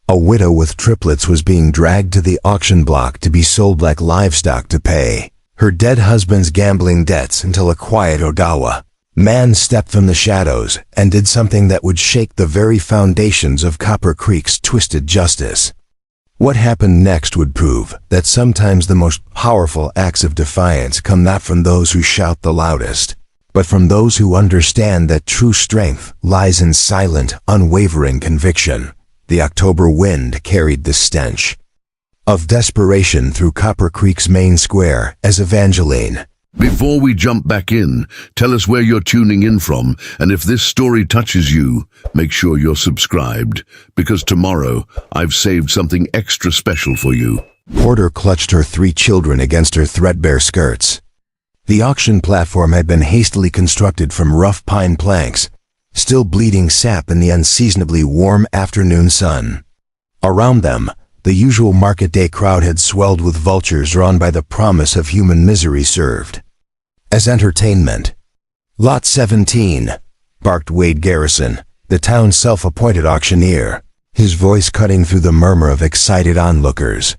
A widow with triplets was being dragged to the auction block to be sold like livestock to pay her dead husband's gambling debts until a quiet Odawa man stepped from the shadows and did something that would shake the very foundations of Copper Creek's twisted justice. What happened next would prove that sometimes the most powerful acts of defiance come not from those who shout the loudest, but from those who understand that true strength lies in silent, unwavering conviction. The October wind carried the stench of desperation through Copper Creek's main square as Evangeline. Before we jump back in, tell us where you're tuning in from, and if this story touches you, make sure you're subscribed, because tomorrow I've saved something extra special for you. Porter clutched her 3 children against her threadbare skirts. The auction platform had been hastily constructed from rough pine planks, still bleeding sap in the unseasonably warm afternoon sun. Around them, the usual market day crowd had swelled with vultures drawn by the promise of human misery served as entertainment. "Lot 17, barked Wade Garrison, the town's self-appointed auctioneer, his voice cutting through the murmur of excited onlookers.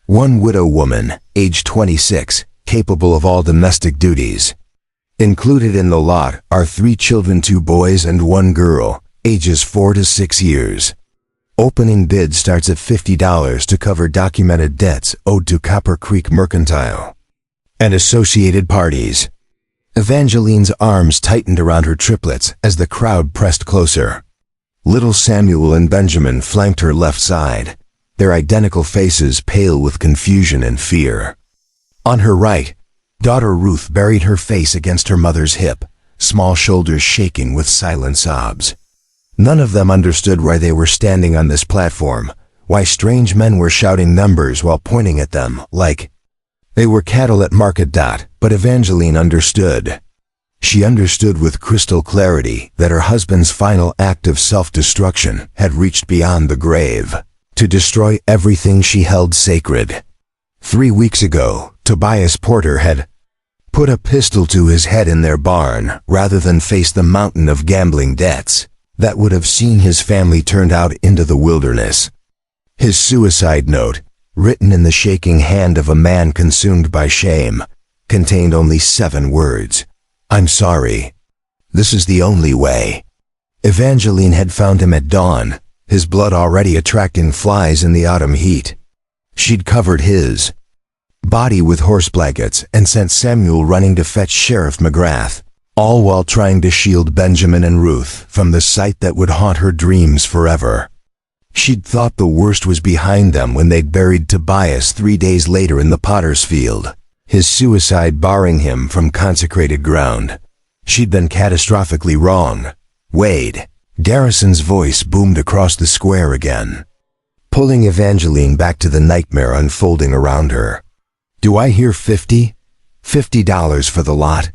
One widow woman, age 26, capable of all domestic duties. Included in the lot are 3 children, 2 boys and 1 girl, ages 4 to 6 years. Opening bid starts at $50 to cover documented debts owed to Copper Creek Mercantile and associated parties." Evangeline's arms tightened around her triplets as the crowd pressed closer. Little Samuel and Benjamin flanked her left side, their identical faces pale with confusion and fear. On her right, daughter Ruth buried her face against her mother's hip, small shoulders shaking with silent sobs. None of them understood why they were standing on this platform, why strange men were shouting numbers while pointing at them like they were cattle at market. But Evangeline understood. She understood with crystal clarity that her husband's final act of self-destruction had reached beyond the grave, to destroy everything she held sacred. 3 weeks ago, Tobias Porter had put a pistol to his head in their barn rather than face the mountain of gambling debts that would have seen his family turned out into the wilderness. His suicide note, written in the shaking hand of a man consumed by shame, contained only 7 words. "I'm sorry. This is the only way." Evangeline had found him at dawn, his blood already attracting flies in the autumn heat. She'd covered his body with horse blankets and sent Samuel running to fetch Sheriff McGrath, all while trying to shield Benjamin and Ruth from the sight that would haunt her dreams forever. She'd thought the worst was behind them when they'd buried Tobias 3 days later in the potter's field, his suicide barring him from consecrated ground. She'd been catastrophically wrong. "Wade," Garrison's voice boomed across the square again, pulling Evangeline back to the nightmare unfolding around her. "Do I hear 50? $50 for the lot?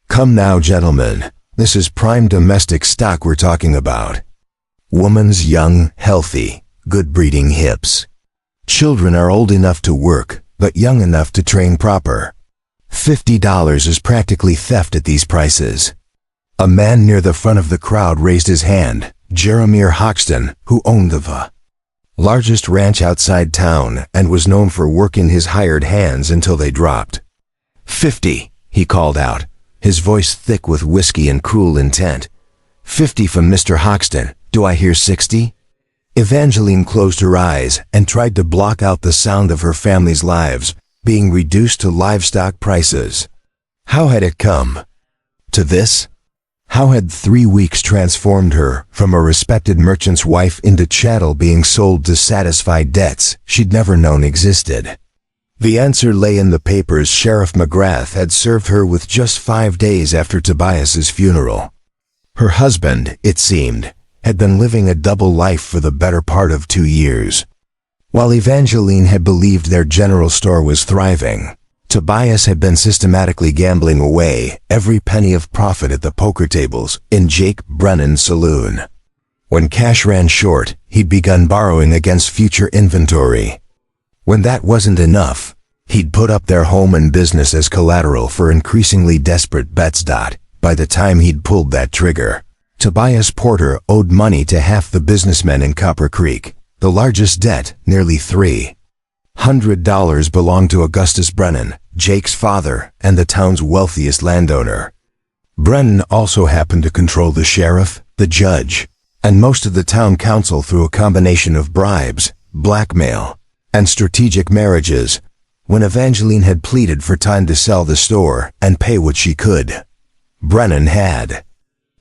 Come now, gentlemen, this is prime domestic stock we're talking about. Woman's young, healthy, good-breeding hips. Children are old enough to work, but young enough to train proper. $50 is practically theft at these prices." A man near the front of the crowd raised his hand, Jeremiah Hoxton, who owned the largest ranch outside town and was known for working his hired hands until they dropped. "50, he called out, his voice thick with whiskey and cruel intent. "50 from Mr. Hoxton. Do I hear 60? Evangeline closed her eyes and tried to block out the sound of her family's lives being reduced to livestock prices. How had it come to this? How had 3 weeks transformed her from a respected merchant's wife into chattel being sold to satisfy debts she'd never known existed? The answer lay in the papers Sheriff McGrath had served her with just 5 days after Tobias's funeral. Her husband, it seemed, had been living a double life for the better part of 2 years. While Evangeline had believed their general store was thriving, Tobias had been systematically gambling away every penny of profit at the poker tables in Jake Brennan's saloon. When cash ran short, he'd begun borrowing against future inventory. When that wasn't enough, he'd put up their home and business as collateral for increasingly desperate bets. By the time he'd pulled that trigger, Tobias Porter owed money to half the businessmen in Copper Creek, The largest debt, nearly $300, belonged to Augustus Brennan, Jake's father and the town's wealthiest landowner. Brennan also happened to control the sheriff, the judge, and most of the town council through a combination of bribes, blackmail, and strategic marriages. When Evangeline had pleaded for time to sell the store and pay what she could, Brennan had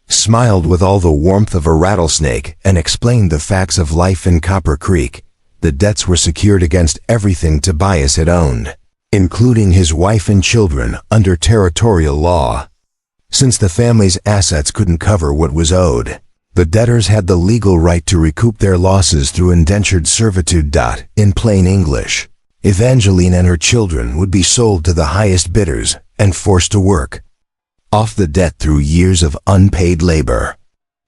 smiled with all the warmth of a rattlesnake and explained the facts of life in Copper Creek. The debts were secured against everything Tobias had owned, including his wife and children, under territorial law. Since the family's assets couldn't cover what was owed, the debtors had the legal right to recoup their losses through indentured servitude. In plain English, Evangeline and her children would be sold to the highest bidders and forced to work off the debt through years of unpaid labor.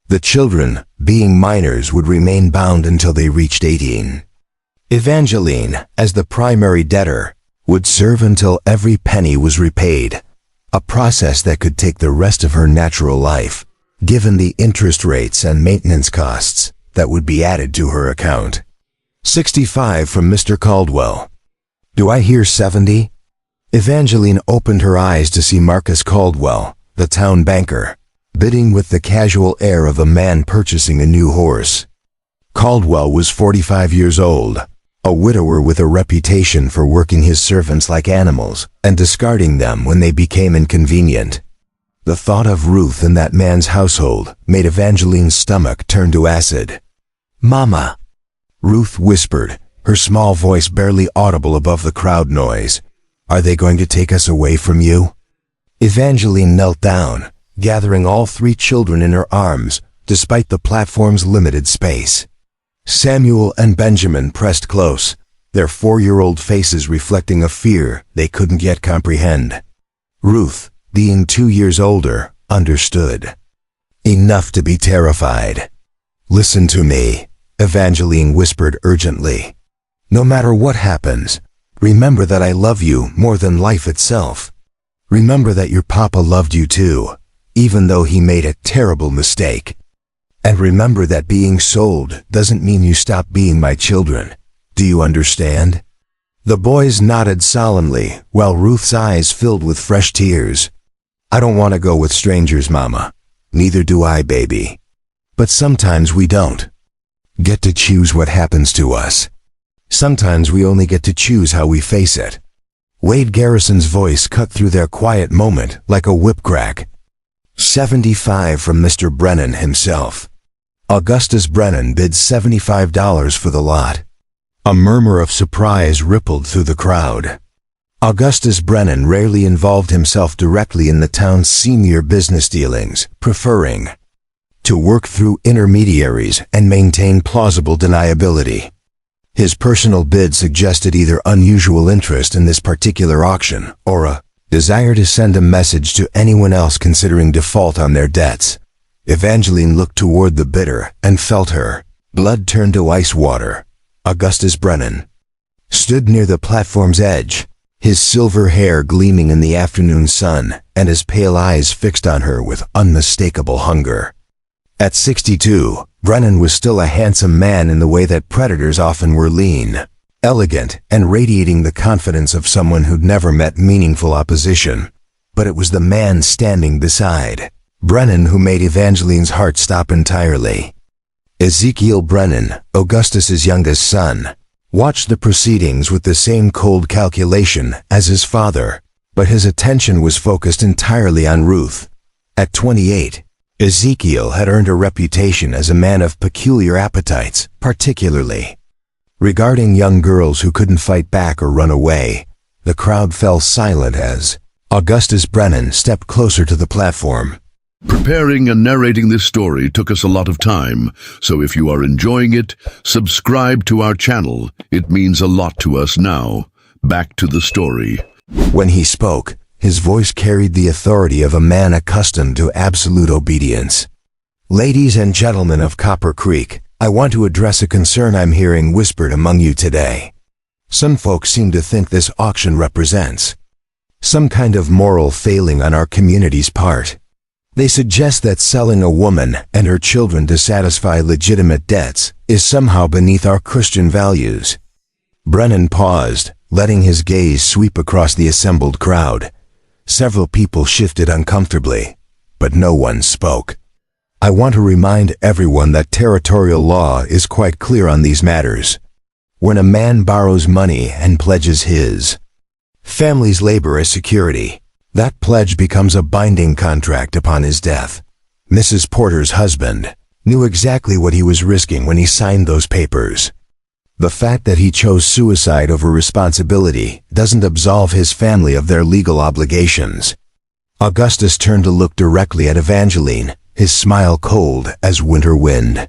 The children, being minors, would remain bound until they reached 18. Evangeline, as the primary debtor, would serve until every penny was repaid, a process that could take the rest of her natural life, given the interest rates and maintenance costs that would be added to her account. 65 from Mr. Caldwell. Do I hear 70? Evangeline opened her eyes to see Marcus Caldwell, the town banker, bidding with the casual air of a man purchasing a new horse. Caldwell was 45 years old, a widower with a reputation for working his servants like animals and discarding them when they became inconvenient. The thought of Ruth in that man's household made Evangeline's stomach turn to acid. "Mama," Ruth whispered, her small voice barely audible above the crowd noise. "Are they going to take us away from you?" Evangeline knelt down, gathering all three children in her arms, despite the platform's limited space. Samuel and Benjamin pressed close, their 4-year-old faces reflecting a fear they couldn't yet comprehend. Ruth, being 2 years older, understood. Enough to be terrified. "Listen to me," Evangeline whispered urgently. "No matter what happens, remember that I love you more than life itself. Remember that your papa loved you too, even though he made a terrible mistake. And remember that being sold doesn't mean you stop being my children. Do you understand?" The boys nodded solemnly, while Ruth's eyes filled with fresh tears. "I don't want to go with strangers, Mama. Neither do I, baby. But sometimes we don't get to choose what happens to us. Sometimes we only get to choose how we face it." Wade Garrison's voice cut through their quiet moment like a whip crack. 75 from Mr. Brennan himself. Augustus Brennan bid $75 for the lot. A murmur of surprise rippled through the crowd. Augustus Brennan rarely involved himself directly in the town's senior business dealings, preferring to work through intermediaries and maintain plausible deniability. His personal bid suggested either unusual interest in this particular auction or a desire to send a message to anyone else considering default on their debts. Evangeline looked toward the bidder and felt her blood turn to ice water. Augustus Brennan stood near the platform's edge, his silver hair gleaming in the afternoon sun and his pale eyes fixed on her with unmistakable hunger. At 62, Brennan was still a handsome man in the way that predators often were: lean, elegant, and radiating the confidence of someone who'd never met meaningful opposition. But it was the man standing beside Brennan who made Evangeline's heart stop entirely. Ezekiel Brennan, Augustus's youngest son, watched the proceedings with the same cold calculation as his father, but his attention was focused entirely on Ruth. At 28, Ezekiel had earned a reputation as a man of peculiar appetites, particularly regarding young girls who couldn't fight back or run away. The crowd fell silent as Augustus Brennan stepped closer to the platform. Preparing and narrating this story took us a lot of time, so if you are enjoying it, subscribe to our channel. It means a lot to us now. Back to the story. When he spoke, his voice carried the authority of a man accustomed to absolute obedience. "Ladies and gentlemen of Copper Creek, I want to address a concern I'm hearing whispered among you today. Some folks seem to think this auction represents some kind of moral failing on our community's part. They suggest that selling a woman and her children to satisfy legitimate debts is somehow beneath our Christian values. Brennan paused, letting his gaze sweep across the assembled crowd. Several people shifted uncomfortably, but no one spoke. I want to remind everyone that territorial law is quite clear on these matters. When a man borrows money and pledges his family's labor as security, that pledge becomes a binding contract upon his death. Mrs. Porter's husband knew exactly what he was risking when he signed those papers. The fact that he chose suicide over responsibility doesn't absolve his family of their legal obligations. Augustus turned to look directly at Evangeline, his smile cold as winter wind.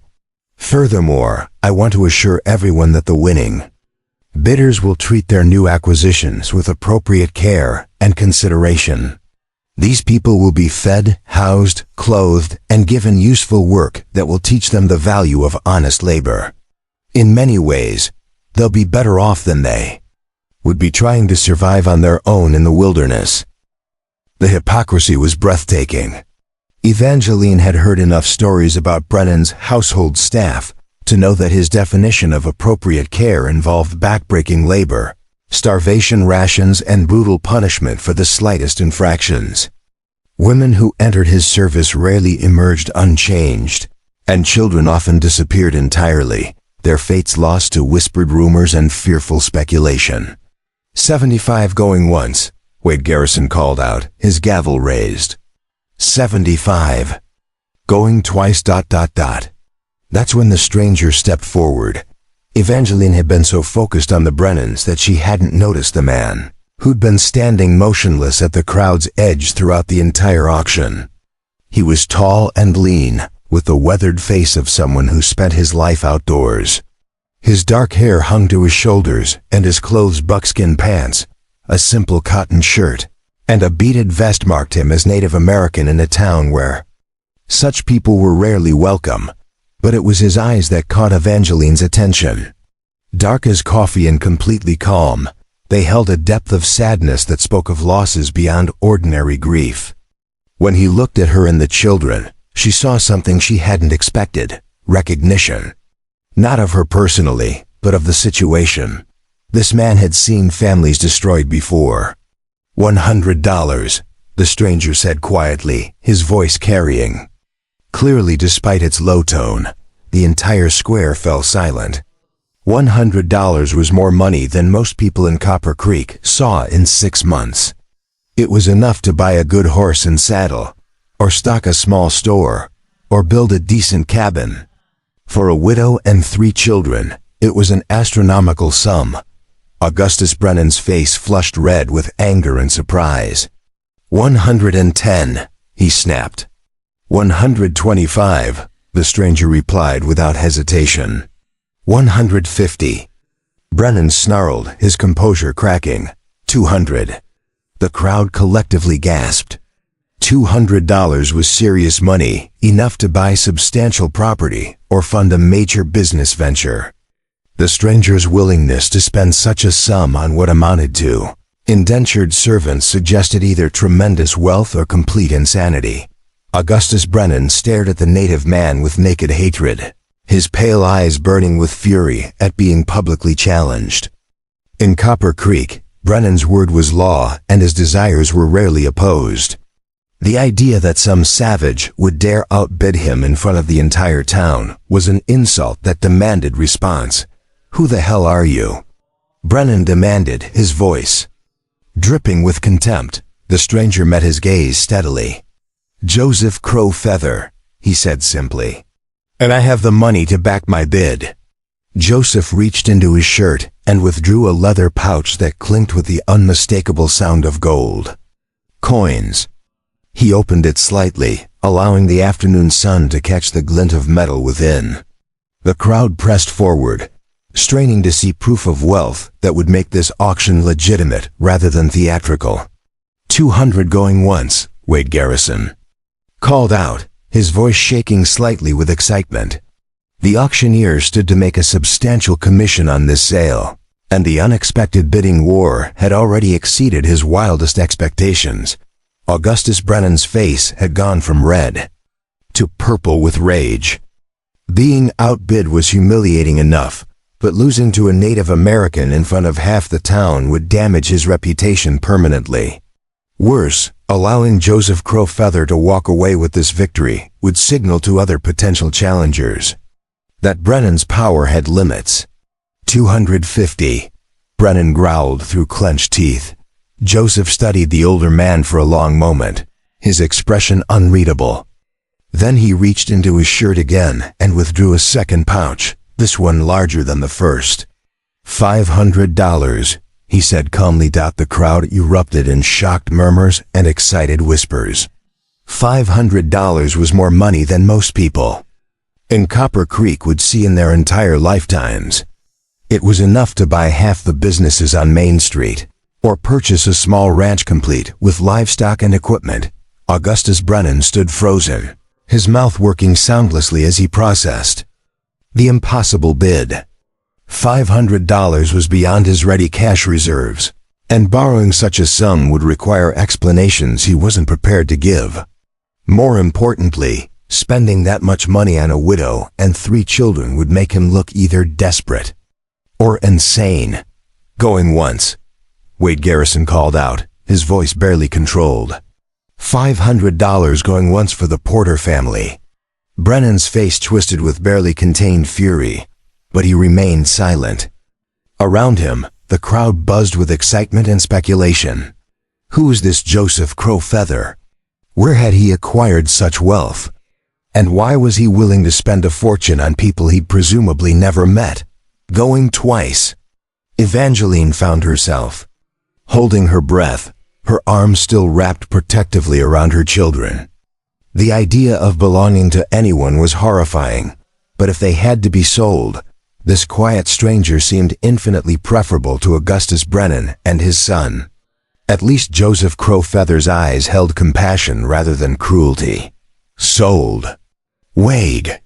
Furthermore, I want to assure everyone that the winning bidders will treat their new acquisitions with appropriate care and consideration. These people will be fed, housed, clothed, and given useful work that will teach them the value of honest labor. In many ways, they'll be better off than they would be trying to survive on their own in the wilderness. The hypocrisy was breathtaking. Evangeline had heard enough stories about Brennan's household staff to know that his definition of appropriate care involved backbreaking labor, starvation rations, and brutal punishment for the slightest infractions. Women who entered his service rarely emerged unchanged, and children often disappeared entirely, their fates lost to whispered rumors and fearful speculation. 75 going once, Wade Garrison called out, his gavel raised. 75. Going twice. That's when the stranger stepped forward. Evangeline had been so focused on the Brennans that she hadn't noticed the man, who'd been standing motionless at the crowd's edge throughout the entire auction. He was tall and lean, with the weathered face of someone who spent his life outdoors. His dark hair hung to his shoulders, and his clothes buckskin pants, a simple cotton shirt, and a beaded vest marked him as Native American in a town where such people were rarely welcome. But it was his eyes that caught Evangeline's attention. Dark as coffee and completely calm, they held a depth of sadness that spoke of losses beyond ordinary grief. When he looked at her and the children, she saw something she hadn't expected: recognition. Not of her personally, but of the situation. This man had seen families destroyed before. $100, the stranger said quietly, his voice carrying. Clearly, despite its low tone, the entire square fell silent. $100 was more money than most people in Copper Creek saw in 6 months. It was enough to buy a good horse and saddle, or stock a small store, or build a decent cabin. For a widow and 3 children, it was an astronomical sum. Augustus Brennan's face flushed red with anger and surprise. 110, he snapped. 125, the stranger replied without hesitation. 150. Brennan snarled, his composure cracking. 200. The crowd collectively gasped. $200 was serious money, enough to buy substantial property or fund a major business venture. The stranger's willingness to spend such a sum on what amounted to indentured servants suggested either tremendous wealth or complete insanity. Augustus Brennan stared at the native man with naked hatred, his pale eyes burning with fury at being publicly challenged. In Copper Creek, Brennan's word was law and his desires were rarely opposed. The idea that some savage would dare outbid him in front of the entire town was an insult that demanded response. "Who the hell are you?" Brennan demanded, his voice dripping with contempt. The stranger met his gaze steadily. "Joseph Crow Feather," he said simply. "And I have the money to back my bid." Joseph reached into his shirt and withdrew a leather pouch that clinked with the unmistakable sound of gold. Coins. He opened it slightly, allowing the afternoon sun to catch the glint of metal within. The crowd pressed forward, straining to see proof of wealth that would make this auction legitimate rather than theatrical. 200 going once, Wade Garrison called out, his voice shaking slightly with excitement. The auctioneer stood to make a substantial commission on this sale, and the unexpected bidding war had already exceeded his wildest expectations. Augustus Brennan's face had gone from red to purple with rage. Being outbid was humiliating enough, but losing to a Native American in front of half the town would damage his reputation permanently. Worse, allowing Joseph Crowfeather to walk away with this victory would signal to other potential challengers that Brennan's power had limits. 250. Brennan growled through clenched teeth. Joseph studied the older man for a long moment, his expression unreadable. Then he reached into his shirt again and withdrew a second pouch, this one larger than the first. $500, he said calmly. The crowd erupted in shocked murmurs and excited whispers. $500 was more money than most people in Copper Creek would see in their entire lifetimes. It was enough to buy half the businesses on Main Street, or purchase a small ranch complete with livestock and equipment. Augustus Brennan stood frozen, his mouth working soundlessly as he processed the impossible bid. $500 was beyond his ready cash reserves, and borrowing such a sum would require explanations he wasn't prepared to give. More importantly, spending that much money on a widow and 3 children would make him look either desperate or insane. Going once, Wade Garrison called out, his voice barely controlled. $500 going once for the Porter family. Brennan's face twisted with barely contained fury, but he remained silent. Around him, the crowd buzzed with excitement and speculation. Who was this Joseph Crowfeather? Where had he acquired such wealth? And why was he willing to spend a fortune on people he'd presumably never met? Going twice. Evangeline found herself holding her breath, her arms still wrapped protectively around her children. The idea of belonging to anyone was horrifying, but if they had to be sold, this quiet stranger seemed infinitely preferable to Augustus Brennan and his son. At least Joseph Crowfeather's eyes held compassion rather than cruelty. Sold. Wade.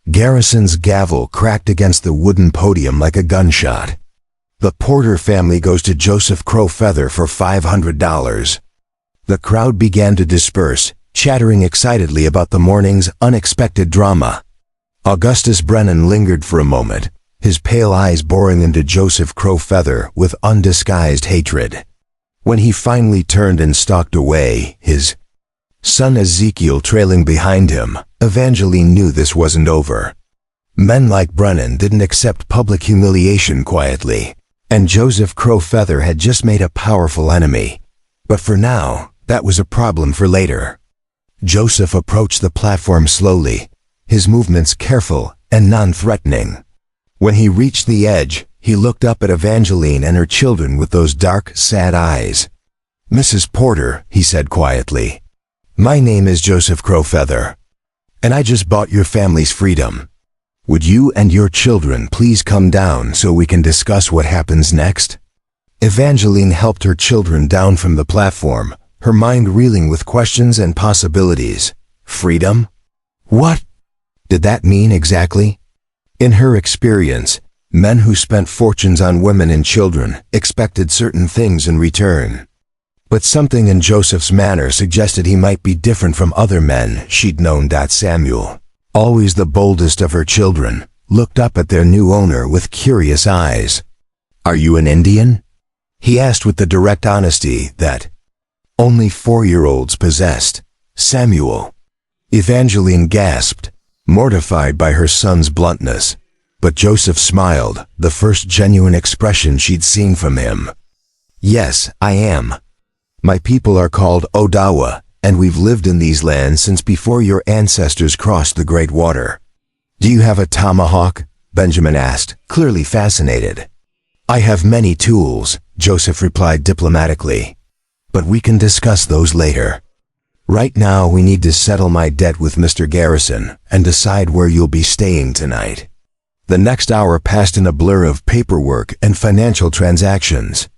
Garrison's gavel cracked against the wooden podium like a gunshot. The Porter family goes to Joseph Crowfeather for $500. The crowd began to disperse, chattering excitedly about the morning's unexpected drama. Augustus Brennan lingered for a moment, his pale eyes boring into Joseph Crowfeather with undisguised hatred. When he finally turned and stalked away, his son Ezekiel trailing behind him, Evangeline knew this wasn't over. Men like Brennan didn't accept public humiliation quietly, and Joseph Crowfeather had just made a powerful enemy. But for now, that was a problem for later. Joseph approached the platform slowly, his movements careful and non-threatening. When he reached the edge, he looked up at Evangeline and her children with those dark, sad eyes. "Mrs. Porter," he said quietly, "my name is Joseph Crowfeather, and I just bought your family's freedom. Would you and your children please come down so we can discuss what happens next?" Evangeline helped her children down from the platform, her mind reeling with questions and possibilities. Freedom? What did that mean exactly? In her experience, men who spent fortunes on women and children expected certain things in return. But something in Joseph's manner suggested he might be different from other men she'd known. Samuel, always the boldest of her children, looked up at their new owner with curious eyes. "Are you an Indian?" he asked with the direct honesty that only 4-year-olds possessed. "Samuel." Evangeline gasped, mortified by her son's bluntness. But Joseph smiled, the first genuine expression she'd seen from him. "Yes, I am. My people are called Odawa, and we've lived in these lands since before your ancestors crossed the Great Water." "Do you have a tomahawk?" Benjamin asked, clearly fascinated. "I have many tools," Joseph replied diplomatically. "But we can discuss those later. Right now we need to settle my debt with Mr. Garrison and decide where you'll be staying tonight." The next hour passed in a blur of paperwork and financial transactions.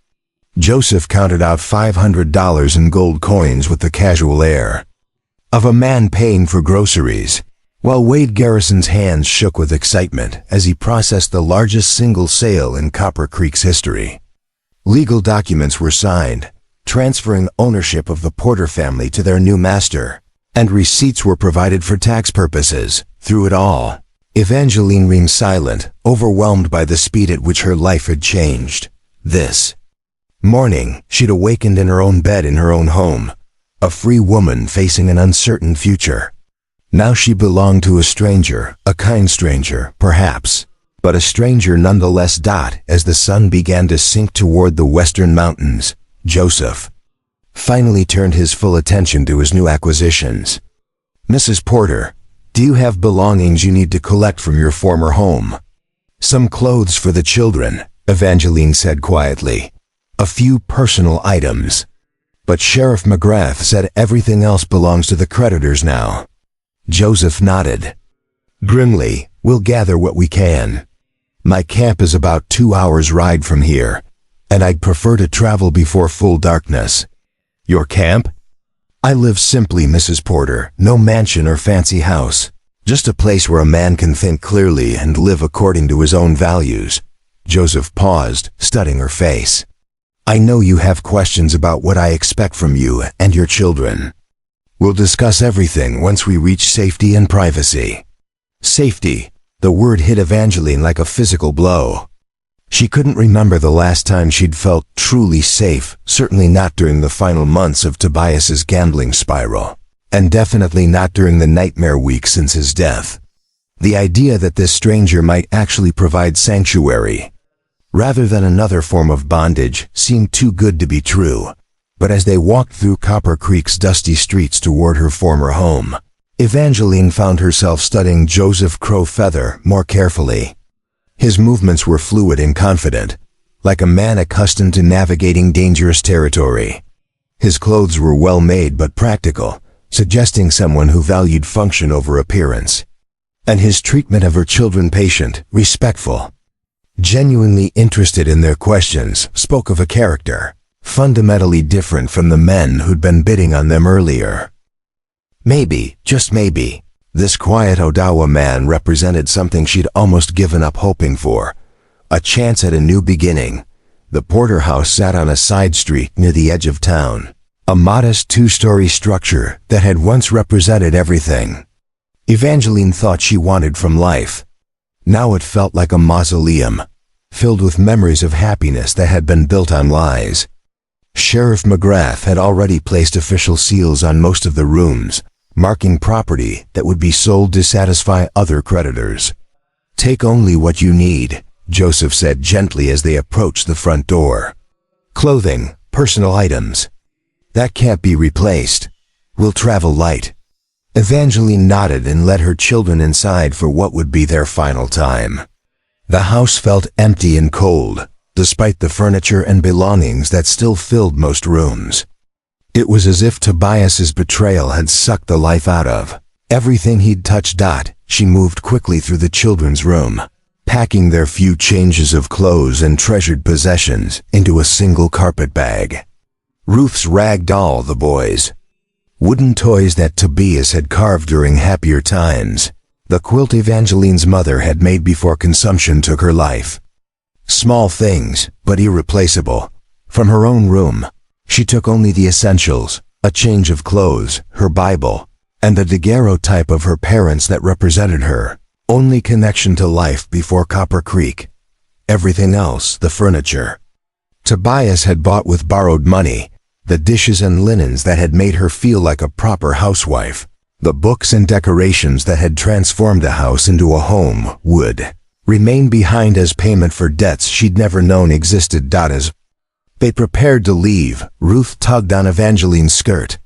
Joseph counted out $500 in gold coins with the casual air of a man paying for groceries, while Wade Garrison's hands shook with excitement as he processed the largest single sale in Copper Creek's history. Legal documents were signed, transferring ownership of the Porter family to their new master, and receipts were provided for tax purposes. Through it all, Evangeline remained silent, overwhelmed by the speed at which her life had changed. This morning, she'd awakened in her own bed in her own home, a free woman facing an uncertain future. Now she belonged to a stranger, a kind stranger, perhaps, but a stranger nonetheless. As the sun began to sink toward the western mountains, Joseph finally turned his full attention to his new acquisitions. "Mrs. Porter, do you have belongings you need to collect from your former home?" "Some clothes for the children," Evangeline said quietly. "A few personal items." "But Sheriff McGrath said everything else belongs to the creditors now." Joseph nodded. Grimly, "We'll gather what we can. My camp is about 2 hours' ride from here, and I'd prefer to travel before full darkness." "Your camp?" "I live simply, Mrs. Porter, no mansion or fancy house. Just a place where a man can think clearly and live according to his own values." Joseph paused, studying her face. "I know you have questions about what I expect from you and your children. We'll discuss everything once we reach safety and privacy." Safety. The word hit Evangeline like a physical blow. She couldn't remember the last time she'd felt truly safe, certainly not during the final months of Tobias's gambling spiral, and definitely not during the nightmare week since his death. The idea that this stranger might actually provide sanctuary, rather than another form of bondage, seemed too good to be true. But as they walked through Copper Creek's dusty streets toward her former home, Evangeline found herself studying Joseph Crow Feather more carefully. His movements were fluid and confident, like a man accustomed to navigating dangerous territory. His clothes were well made but practical, suggesting someone who valued function over appearance. And his treatment of her children patient, respectful, genuinely interested in their questions, spoke of a character fundamentally different from the men who'd been bidding on them earlier. Maybe, just maybe, this quiet Odawa man represented something she'd almost given up hoping for, a chance at a new beginning. The Porter house sat on a side street near the edge of town, a modest 2-story structure that had once represented everything Evangeline thought she wanted from life. Now it felt like a mausoleum, filled with memories of happiness that had been built on lies. Sheriff McGrath had already placed official seals on most of the rooms, marking property that would be sold to satisfy other creditors. "Take only what you need," Joseph said gently as they approached the front door. "Clothing, personal items. That can't be replaced. We'll travel light." Evangeline nodded and led her children inside for what would be their final time. The house felt empty and cold, despite the furniture and belongings that still filled most rooms. It was as if Tobias's betrayal had sucked the life out of everything he'd touched. She moved quickly through the children's room, packing their few changes of clothes and treasured possessions into a single carpet bag. Ruth's rag doll, the boys' wooden toys that Tobias had carved during happier times, the quilt Evangeline's mother had made before consumption took her life. Small things, but irreplaceable. From her own room, she took only the essentials, a change of clothes, her Bible, and the daguerreotype of her parents that represented her only connection to life before Copper Creek. Everything else, the furniture Tobias had bought with borrowed money, the dishes and linens that had made her feel like a proper housewife, the books and decorations that had transformed the house into a home, would remain behind as payment for debts she'd never known existed. As they prepared to leave, Ruth tugged on Evangeline's skirt.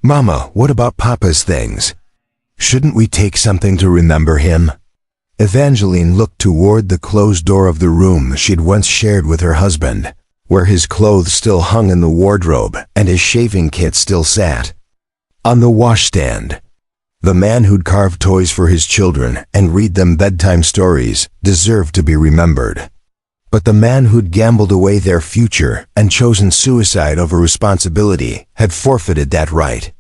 "Mama, what about Papa's things? Shouldn't we take something to remember him?" Evangeline looked toward the closed door of the room she'd once shared with her husband, where his clothes still hung in the wardrobe and his shaving kit still sat on the washstand. The man who'd carved toys for his children and read them bedtime stories deserved to be remembered. But the man who'd gambled away their future and chosen suicide over responsibility had forfeited that right.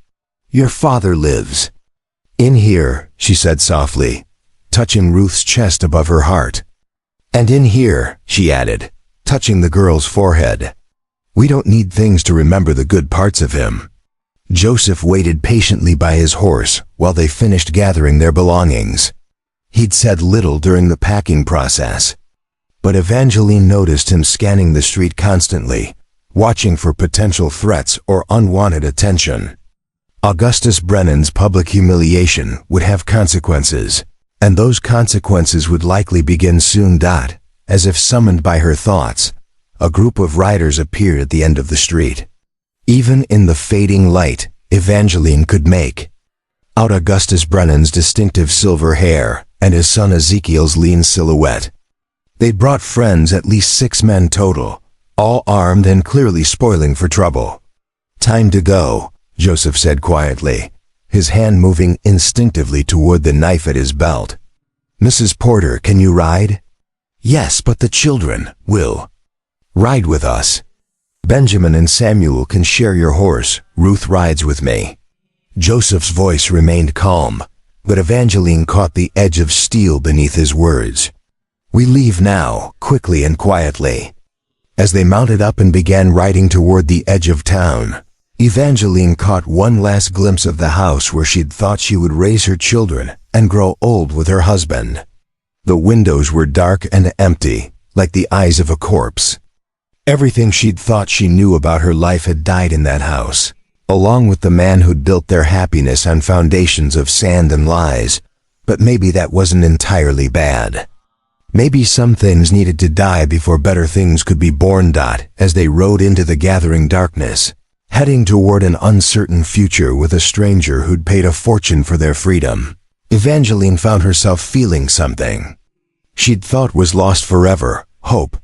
"Your father lives in here," she said softly, touching Ruth's chest above her heart. "And in here," she added, touching the girl's forehead. "We don't need things to remember the good parts of him." Joseph waited patiently by his horse while they finished gathering their belongings. He'd said little during the packing process, but Evangeline noticed him scanning the street constantly, watching for potential threats or unwanted attention. Augustus Brennan's public humiliation would have consequences, and those consequences would likely begin soon. As if summoned by her thoughts, a group of riders appeared at the end of the street. Even in the fading light, Evangeline could make out Augustus Brennan's distinctive silver hair and his son Ezekiel's lean silhouette. They'd brought friends, at least 6 men total, all armed and clearly spoiling for trouble. "Time to go," Joseph said quietly, his hand moving instinctively toward the knife at his belt. "Mrs. Porter, can you ride?" "Yes, but the children will ride with us." "Benjamin and Samuel can share your horse. Ruth rides with me." Joseph's voice remained calm, but Evangeline caught the edge of steel beneath his words. "We leave now," quickly and quietly. As they mounted up and began riding toward the edge of town, Evangeline caught one last glimpse of the house where she'd thought she would raise her children and grow old with her husband. The windows were dark and empty, like the eyes of a corpse. Everything she'd thought she knew about her life had died in that house, along with the man who'd built their happiness on foundations of sand and lies. But maybe that wasn't entirely bad. Maybe some things needed to die before better things could be born. As they rode into the gathering darkness, heading toward an uncertain future with a stranger who'd paid a fortune for their freedom, Evangeline found herself feeling something she'd thought was lost forever: hope.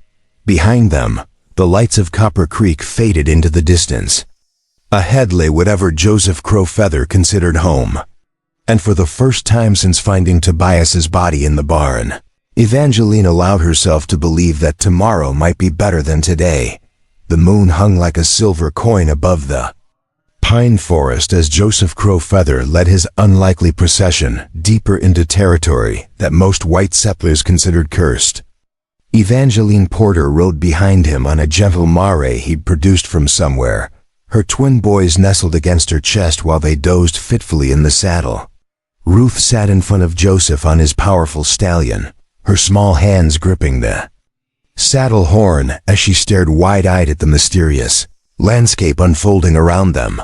Behind them, the lights of Copper Creek faded into the distance. Ahead lay whatever Joseph Crowfeather considered home. And for the first time since finding Tobias's body in the barn, Evangeline allowed herself to believe that tomorrow might be better than today. The moon hung like a silver coin above the pine forest as Joseph Crowfeather led his unlikely procession deeper into territory that most white settlers considered cursed. Evangeline Porter rode behind him on a gentle mare he'd produced from somewhere, her twin boys nestled against her chest while they dozed fitfully in the saddle. Ruth sat in front of Joseph on his powerful stallion, her small hands gripping the saddle horn as she stared wide-eyed at the mysterious landscape unfolding around them.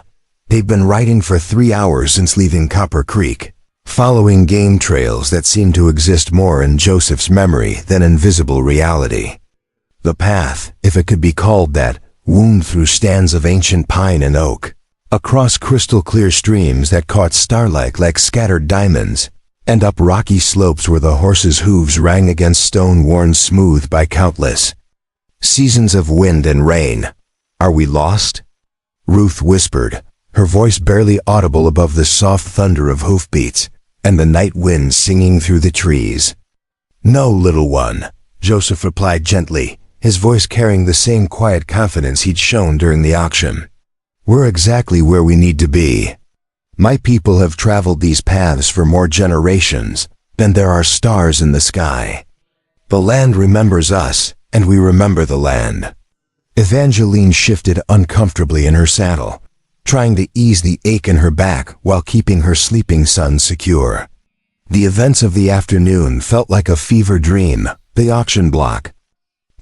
They'd been riding for 3 hours since leaving Copper Creek, following game trails that seemed to exist more in Joseph's memory than in visible reality. The path, if it could be called that, wound through stands of ancient pine and oak, across crystal-clear streams that caught starlight like scattered diamonds, and up rocky slopes where the horses' hooves rang against stone worn smooth by countless seasons of wind and rain. "Are we lost?" Ruth whispered, her voice barely audible above the soft thunder of hoofbeats and the night wind singing through the trees. "No, little one," Joseph replied gently, his voice carrying the same quiet confidence he'd shown during the auction. "We're exactly where we need to be. My people have traveled these paths for more generations than there are stars in the sky. The land remembers us, and we remember the land." Evangeline shifted uncomfortably in her saddle, trying to ease the ache in her back while keeping her sleeping son secure. The events of the afternoon felt like a fever dream: the auction block,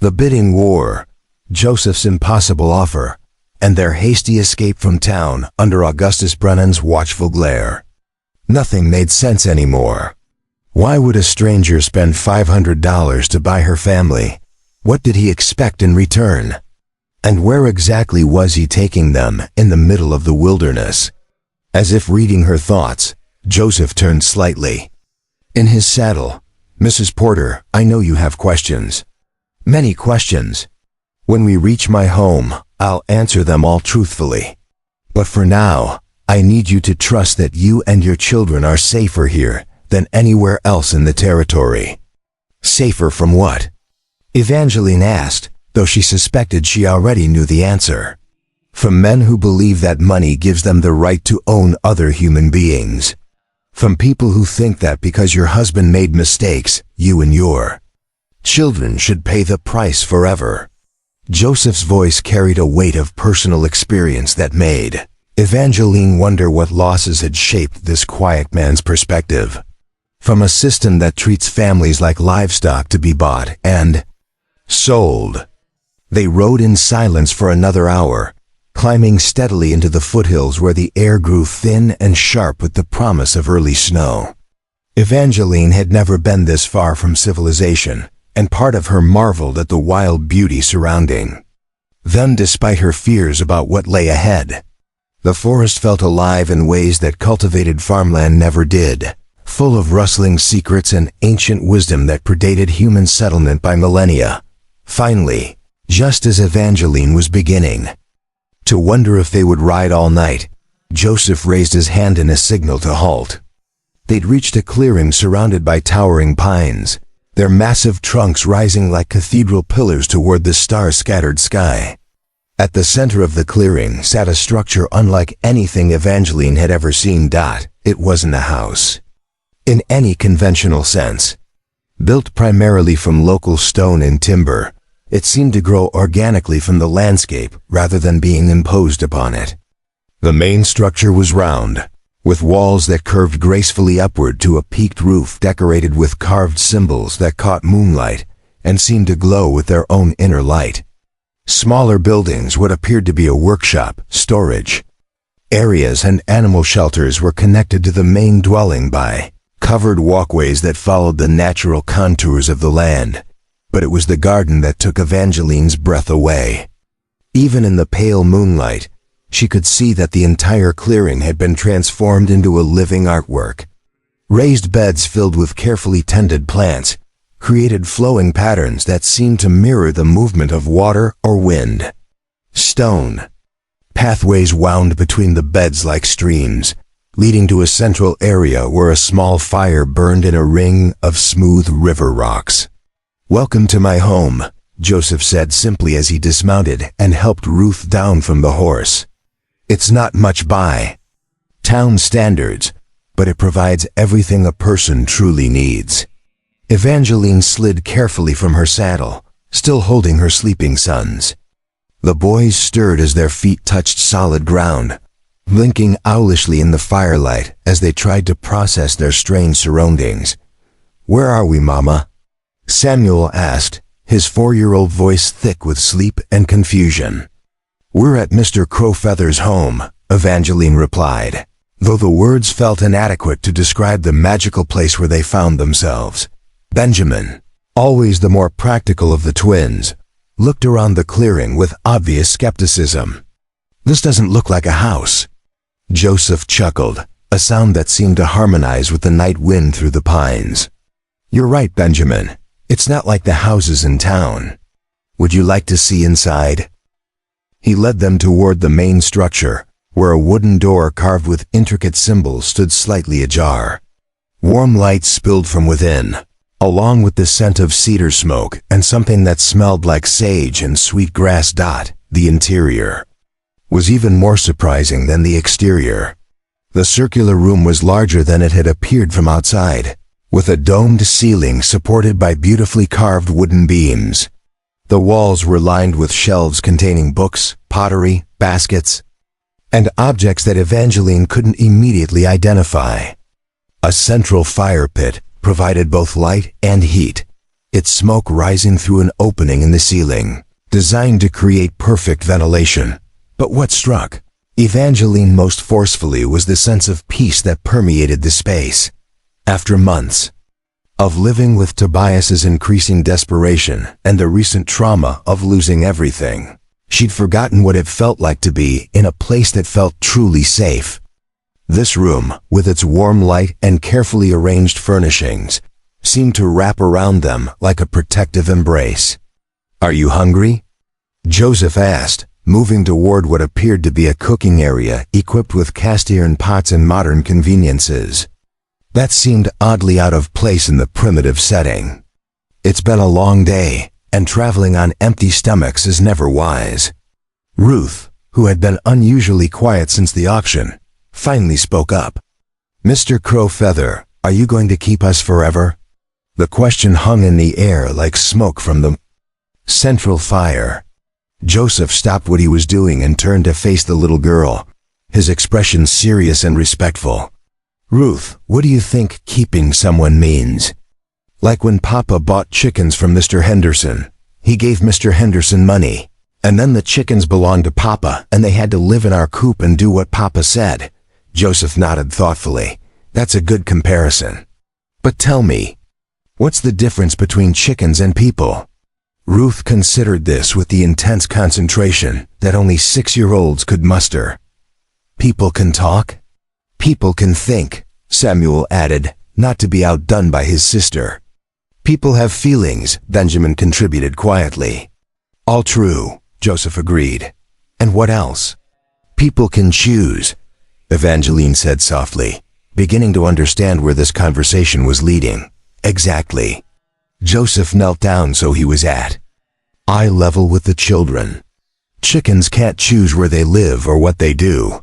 the bidding war, Joseph's impossible offer, and their hasty escape from town under Augustus Brennan's watchful glare. Nothing made sense anymore. Why would a stranger spend $500 to buy her family? What did he expect in return? And where exactly was he taking them in the middle of the wilderness? As if reading her thoughts, Joseph turned slightly in his saddle. "Mrs. Porter, I know you have questions. Many questions. When we reach my home, I'll answer them all truthfully. But for now, I need you to trust that you and your children are safer here than anywhere else in the territory." "Safer from what?" Evangeline asked, though she suspected she already knew the answer. "From men who believe that money gives them the right to own other human beings. From people who think that because your husband made mistakes, you and your children should pay the price forever." Joseph's voice carried a weight of personal experience that made Evangeline wonder what losses had shaped this quiet man's perspective. from a system that treats families like livestock to be bought and sold. They rode in silence for another hour, climbing steadily into the foothills where the air grew thin and sharp with the promise of early snow. Evangeline had never been this far from civilization, and part of her marveled at the wild beauty surrounding them despite her fears about what lay ahead. The forest felt alive in ways that cultivated farmland never did, full of rustling secrets and ancient wisdom that predated human settlement by millennia. Finally, just as Evangeline was beginning to wonder if they would ride all night, Joseph raised his hand in a signal to halt. They'd reached a clearing surrounded by towering pines, their massive trunks rising like cathedral pillars toward the star-scattered sky. At the center of the clearing sat a structure unlike anything Evangeline had ever seen. It wasn't a house in any conventional sense. Built primarily from local stone and timber, it seemed to grow organically from the landscape rather than being imposed upon it. The main structure was round, with walls that curved gracefully upward to a peaked roof decorated with carved symbols that caught moonlight and seemed to glow with their own inner light. Smaller buildings, what appeared to be a workshop, storage areas, and animal shelters were connected to the main dwelling by covered walkways that followed the natural contours of the land. But it was the garden that took Evangeline's breath away. Even in the pale moonlight, she could see that the entire clearing had been transformed into a living artwork. Raised beds filled with carefully tended plants created flowing patterns that seemed to mirror the movement of water or wind. Stone pathways wound between the beds like streams, leading to a central area where a small fire burned in a ring of smooth river rocks. "Welcome to my home," Joseph said simply as he dismounted and helped Ruth down from the horse. "It's not much by town standards, but it provides everything a person truly needs." Evangeline slid carefully from her saddle, still holding her sleeping sons. The boys stirred as their feet touched solid ground, blinking owlishly in the firelight as they tried to process their strange surroundings. "Where are we, Mama?" Samuel asked, his 4-year-old voice thick with sleep and confusion. "We're at Mr. Crowfeather's home," Evangeline replied, though the words felt inadequate to describe the magical place where they found themselves. Benjamin, always the more practical of the twins, looked around the clearing with obvious skepticism. "This doesn't look like a house." Joseph chuckled, a sound that seemed to harmonize with the night wind through the pines. "You're right, Benjamin. It's not like the houses in town. Would you like to see inside?" He led them toward the main structure, where a wooden door carved with intricate symbols stood slightly ajar. Warm light spilled from within, along with the scent of cedar smoke and something that smelled like sage and sweet grass. The interior was even more surprising than the exterior. The circular room was larger than it had appeared from outside, with a domed ceiling supported by beautifully carved wooden beams. The walls were lined with shelves containing books, pottery, baskets, and objects that Evangeline couldn't immediately identify. A central fire pit provided both light and heat, its smoke rising through an opening in the ceiling, designed to create perfect ventilation. But what struck Evangeline most forcefully was the sense of peace that permeated the space. After months of living with Tobias's increasing desperation and the recent trauma of losing everything, she'd forgotten what it felt like to be in a place that felt truly safe. This room, with its warm light and carefully arranged furnishings, seemed to wrap around them like a protective embrace. "Are you hungry?" Joseph asked, moving toward what appeared to be a cooking area equipped with cast-iron pots and modern conveniences. That seemed oddly out of place in the primitive setting. "It's been a long day, and traveling on empty stomachs is never wise." Ruth, who had been unusually quiet since the auction, finally spoke up. "Mr. Crowfeather, are you going to keep us forever?" The question hung in the air like smoke from the central fire. Joseph stopped what he was doing and turned to face the little girl, his expression serious and respectful. Ruth, what do you think keeping someone means? Like when Papa bought chickens from Mr. Henderson. He gave Mr. Henderson money, and then the chickens belonged to Papa, and they had to live in our coop and do what Papa said. Joseph nodded thoughtfully. That's a good comparison. But tell me, what's the difference between chickens and people? Ruth considered this with the intense concentration that only 6-year-olds could muster. People can talk? People can think, Samuel added, not to be outdone by his sister. People have feelings, Benjamin contributed quietly. All true, Joseph agreed. And what else? People can choose, Evangeline said softly, beginning to understand where this conversation was leading. Exactly. Joseph knelt down so he was at eye level with the children. Chickens can't choose where they live or what they do.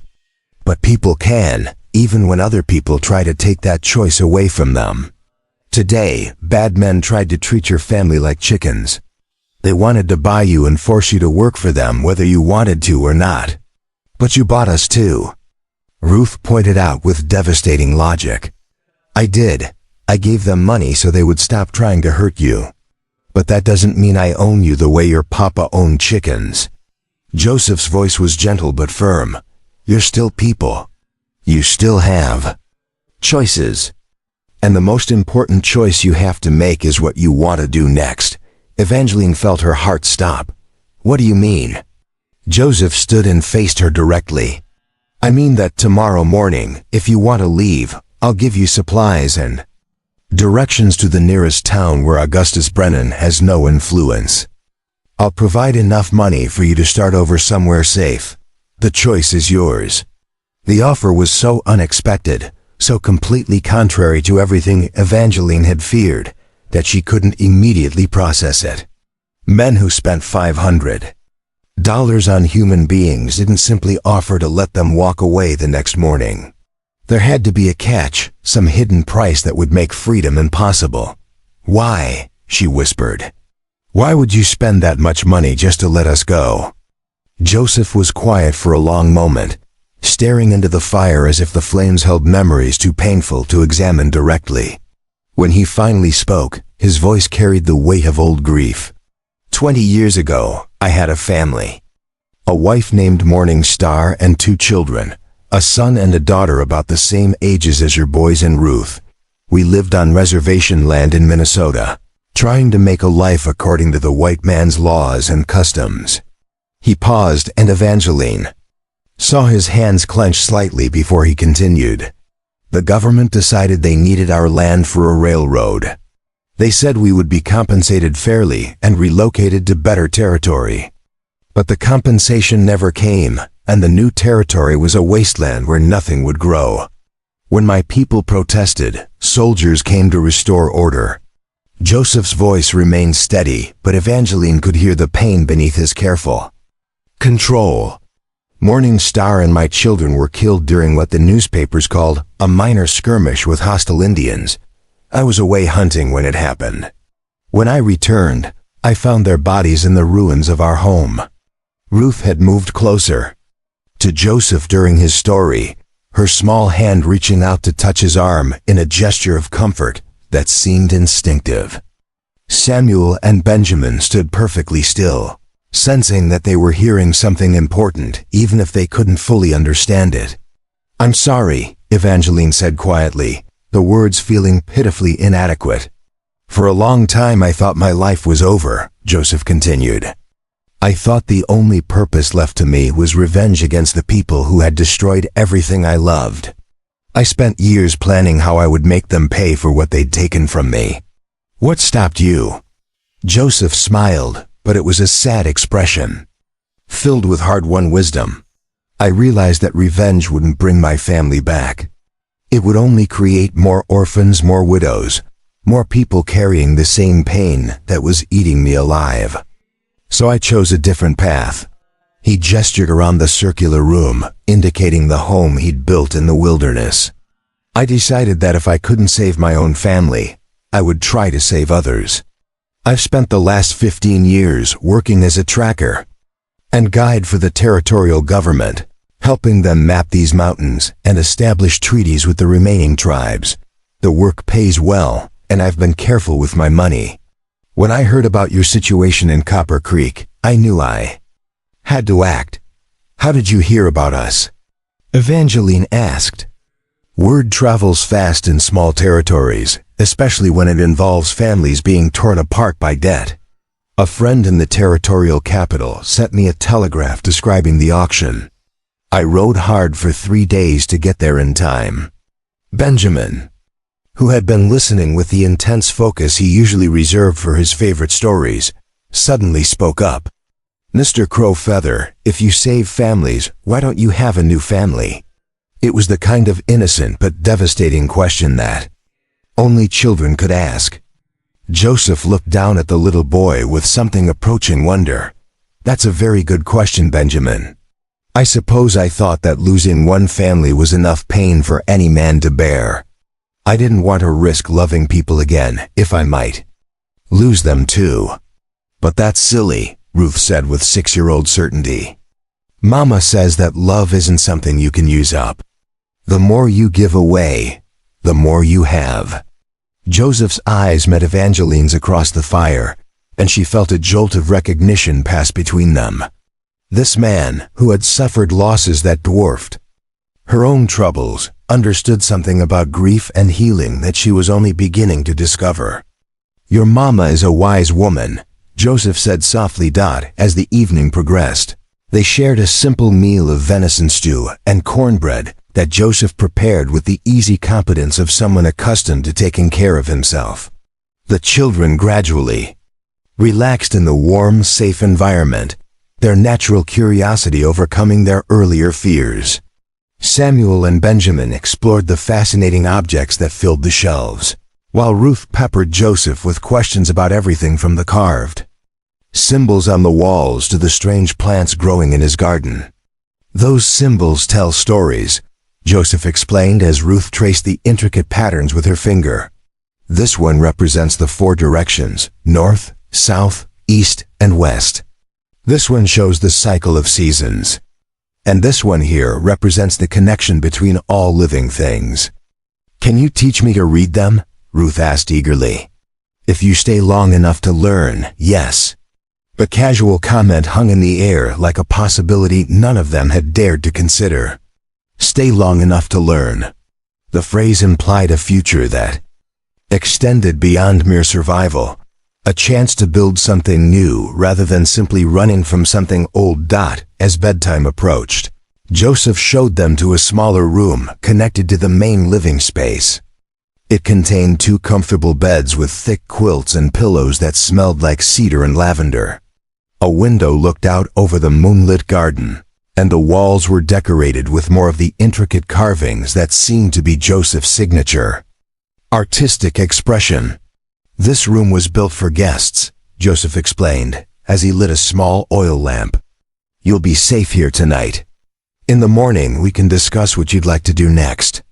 But people can, even when other people try to take that choice away from them. Today, bad men tried to treat your family like chickens. They wanted to buy you and force you to work for them whether you wanted to or not. But you bought us too, Ruth pointed out with devastating logic. I did. I gave them money so they would stop trying to hurt you. But that doesn't mean I own you the way your papa owned chickens. Joseph's voice was gentle but firm. You're still people. You still have choices. And the most important choice you have to make is what you want to do next. Evangeline felt her heart stop. What do you mean? Joseph stood and faced her directly. I mean that tomorrow morning, if you want to leave, I'll give you supplies and directions to the nearest town where Augustus Brennan has no influence. I'll provide enough money for you to start over somewhere safe. The choice is yours. The offer was so unexpected, so completely contrary to everything Evangeline had feared, that she couldn't immediately process it. Men who spent $500 on human beings didn't simply offer to let them walk away the next morning. There had to be a catch, some hidden price that would make freedom impossible. Why? She whispered. Why would you spend that much money just to let us go? Joseph was quiet for a long moment, staring into the fire as if the flames held memories too painful to examine directly. When he finally spoke, his voice carried the weight of old grief. 20 years ago, I had a family. A wife named Morning Star and 2 children, a son and a daughter about the same ages as your boys and Ruth. We lived on reservation land in Minnesota, trying to make a life according to the white man's laws and customs. He paused, and Evangeline saw his hands clench slightly before he continued. The government decided they needed our land for a railroad. They said we would be compensated fairly and relocated to better territory. But the compensation never came, and the new territory was a wasteland where nothing would grow. When my people protested, soldiers came to restore order. Joseph's voice remained steady, but Evangeline could hear the pain beneath his careful control. Morning Star and my children were killed during what the newspapers called a minor skirmish with hostile Indians. I was away hunting when it happened. When I returned, I found their bodies in the ruins of our home. Ruth had moved closer to Joseph during his story, her small hand reaching out to touch his arm in a gesture of comfort that seemed instinctive. Samuel and Benjamin stood perfectly still, sensing that they were hearing something important, even if they couldn't fully understand it. I'm sorry, Evangeline said quietly, the words feeling pitifully inadequate. For a long time I thought my life was over, Joseph continued. I thought the only purpose left to me was revenge against the people who had destroyed everything I loved. I spent years planning how I would make them pay for what they'd taken from me. What stopped you? Joseph smiled, but it was a sad expression, filled with hard-won wisdom. I realized that revenge wouldn't bring my family back. It would only create more orphans, more widows, more people carrying the same pain that was eating me alive. So I chose a different path. He gestured around the circular room, indicating the home he'd built in the wilderness. I decided that if I couldn't save my own family, I would try to save others. I've spent the last 15 years working as a tracker and guide for the territorial government, helping them map these mountains and establish treaties with the remaining tribes. The work pays well, and I've been careful with my money. When I heard about your situation in Copper Creek, I knew I had to act. How did you hear about us? Evangeline asked. Word travels fast in small territories, especially when it involves families being torn apart by debt. A friend in the territorial capital sent me a telegraph describing the auction. I rode hard for 3 days to get there in time. Benjamin, who had been listening with the intense focus he usually reserved for his favorite stories, suddenly spoke up. Mr. Crowfeather, if you save families, why don't you have a new family? It was the kind of innocent but devastating question that only children could ask. Joseph looked down at the little boy with something approaching wonder. That's a very good question, Benjamin. I suppose I thought that losing one family was enough pain for any man to bear. I didn't want to risk loving people again, if I might lose them too. But that's silly, Ruth said with 6-year-old certainty. Mama says that love isn't something you can use up. The more you give away, the more you have. Joseph's eyes met Evangeline's across the fire, and she felt a jolt of recognition pass between them. This man, who had suffered losses that dwarfed her own troubles, understood something about grief and healing that she was only beginning to discover. Your mama is a wise woman, Joseph said softly. As the evening progressed, they shared a simple meal of venison stew and cornbread that Joseph prepared with the easy competence of someone accustomed to taking care of himself. The children gradually relaxed in the warm, safe environment, their natural curiosity overcoming their earlier fears. Samuel and Benjamin explored the fascinating objects that filled the shelves, while Ruth peppered Joseph with questions about everything from the carved symbols on the walls to the strange plants growing in his garden. Those symbols tell stories, Joseph explained as Ruth traced the intricate patterns with her finger. This one represents the 4 directions: north, south, east, and west. This one shows the cycle of seasons. And this one here represents the connection between all living things. Can you teach me to read them? Ruth asked eagerly. If you stay long enough to learn, yes. The casual comment hung in the air like a possibility none of them had dared to consider. Stay long enough to learn. The phrase implied a future that extended beyond mere survival, a chance to build something new rather than simply running from something old. As bedtime approached, Joseph showed them to a smaller room connected to the main living space. It contained 2 comfortable beds with thick quilts and pillows that smelled like cedar and lavender. A window looked out over the moonlit garden, and the walls were decorated with more of the intricate carvings that seemed to be Joseph's signature. Artistic expression. This room was built for guests, Joseph explained, as he lit a small oil lamp. You'll be safe here tonight. In the morning we can discuss what you'd like to do next.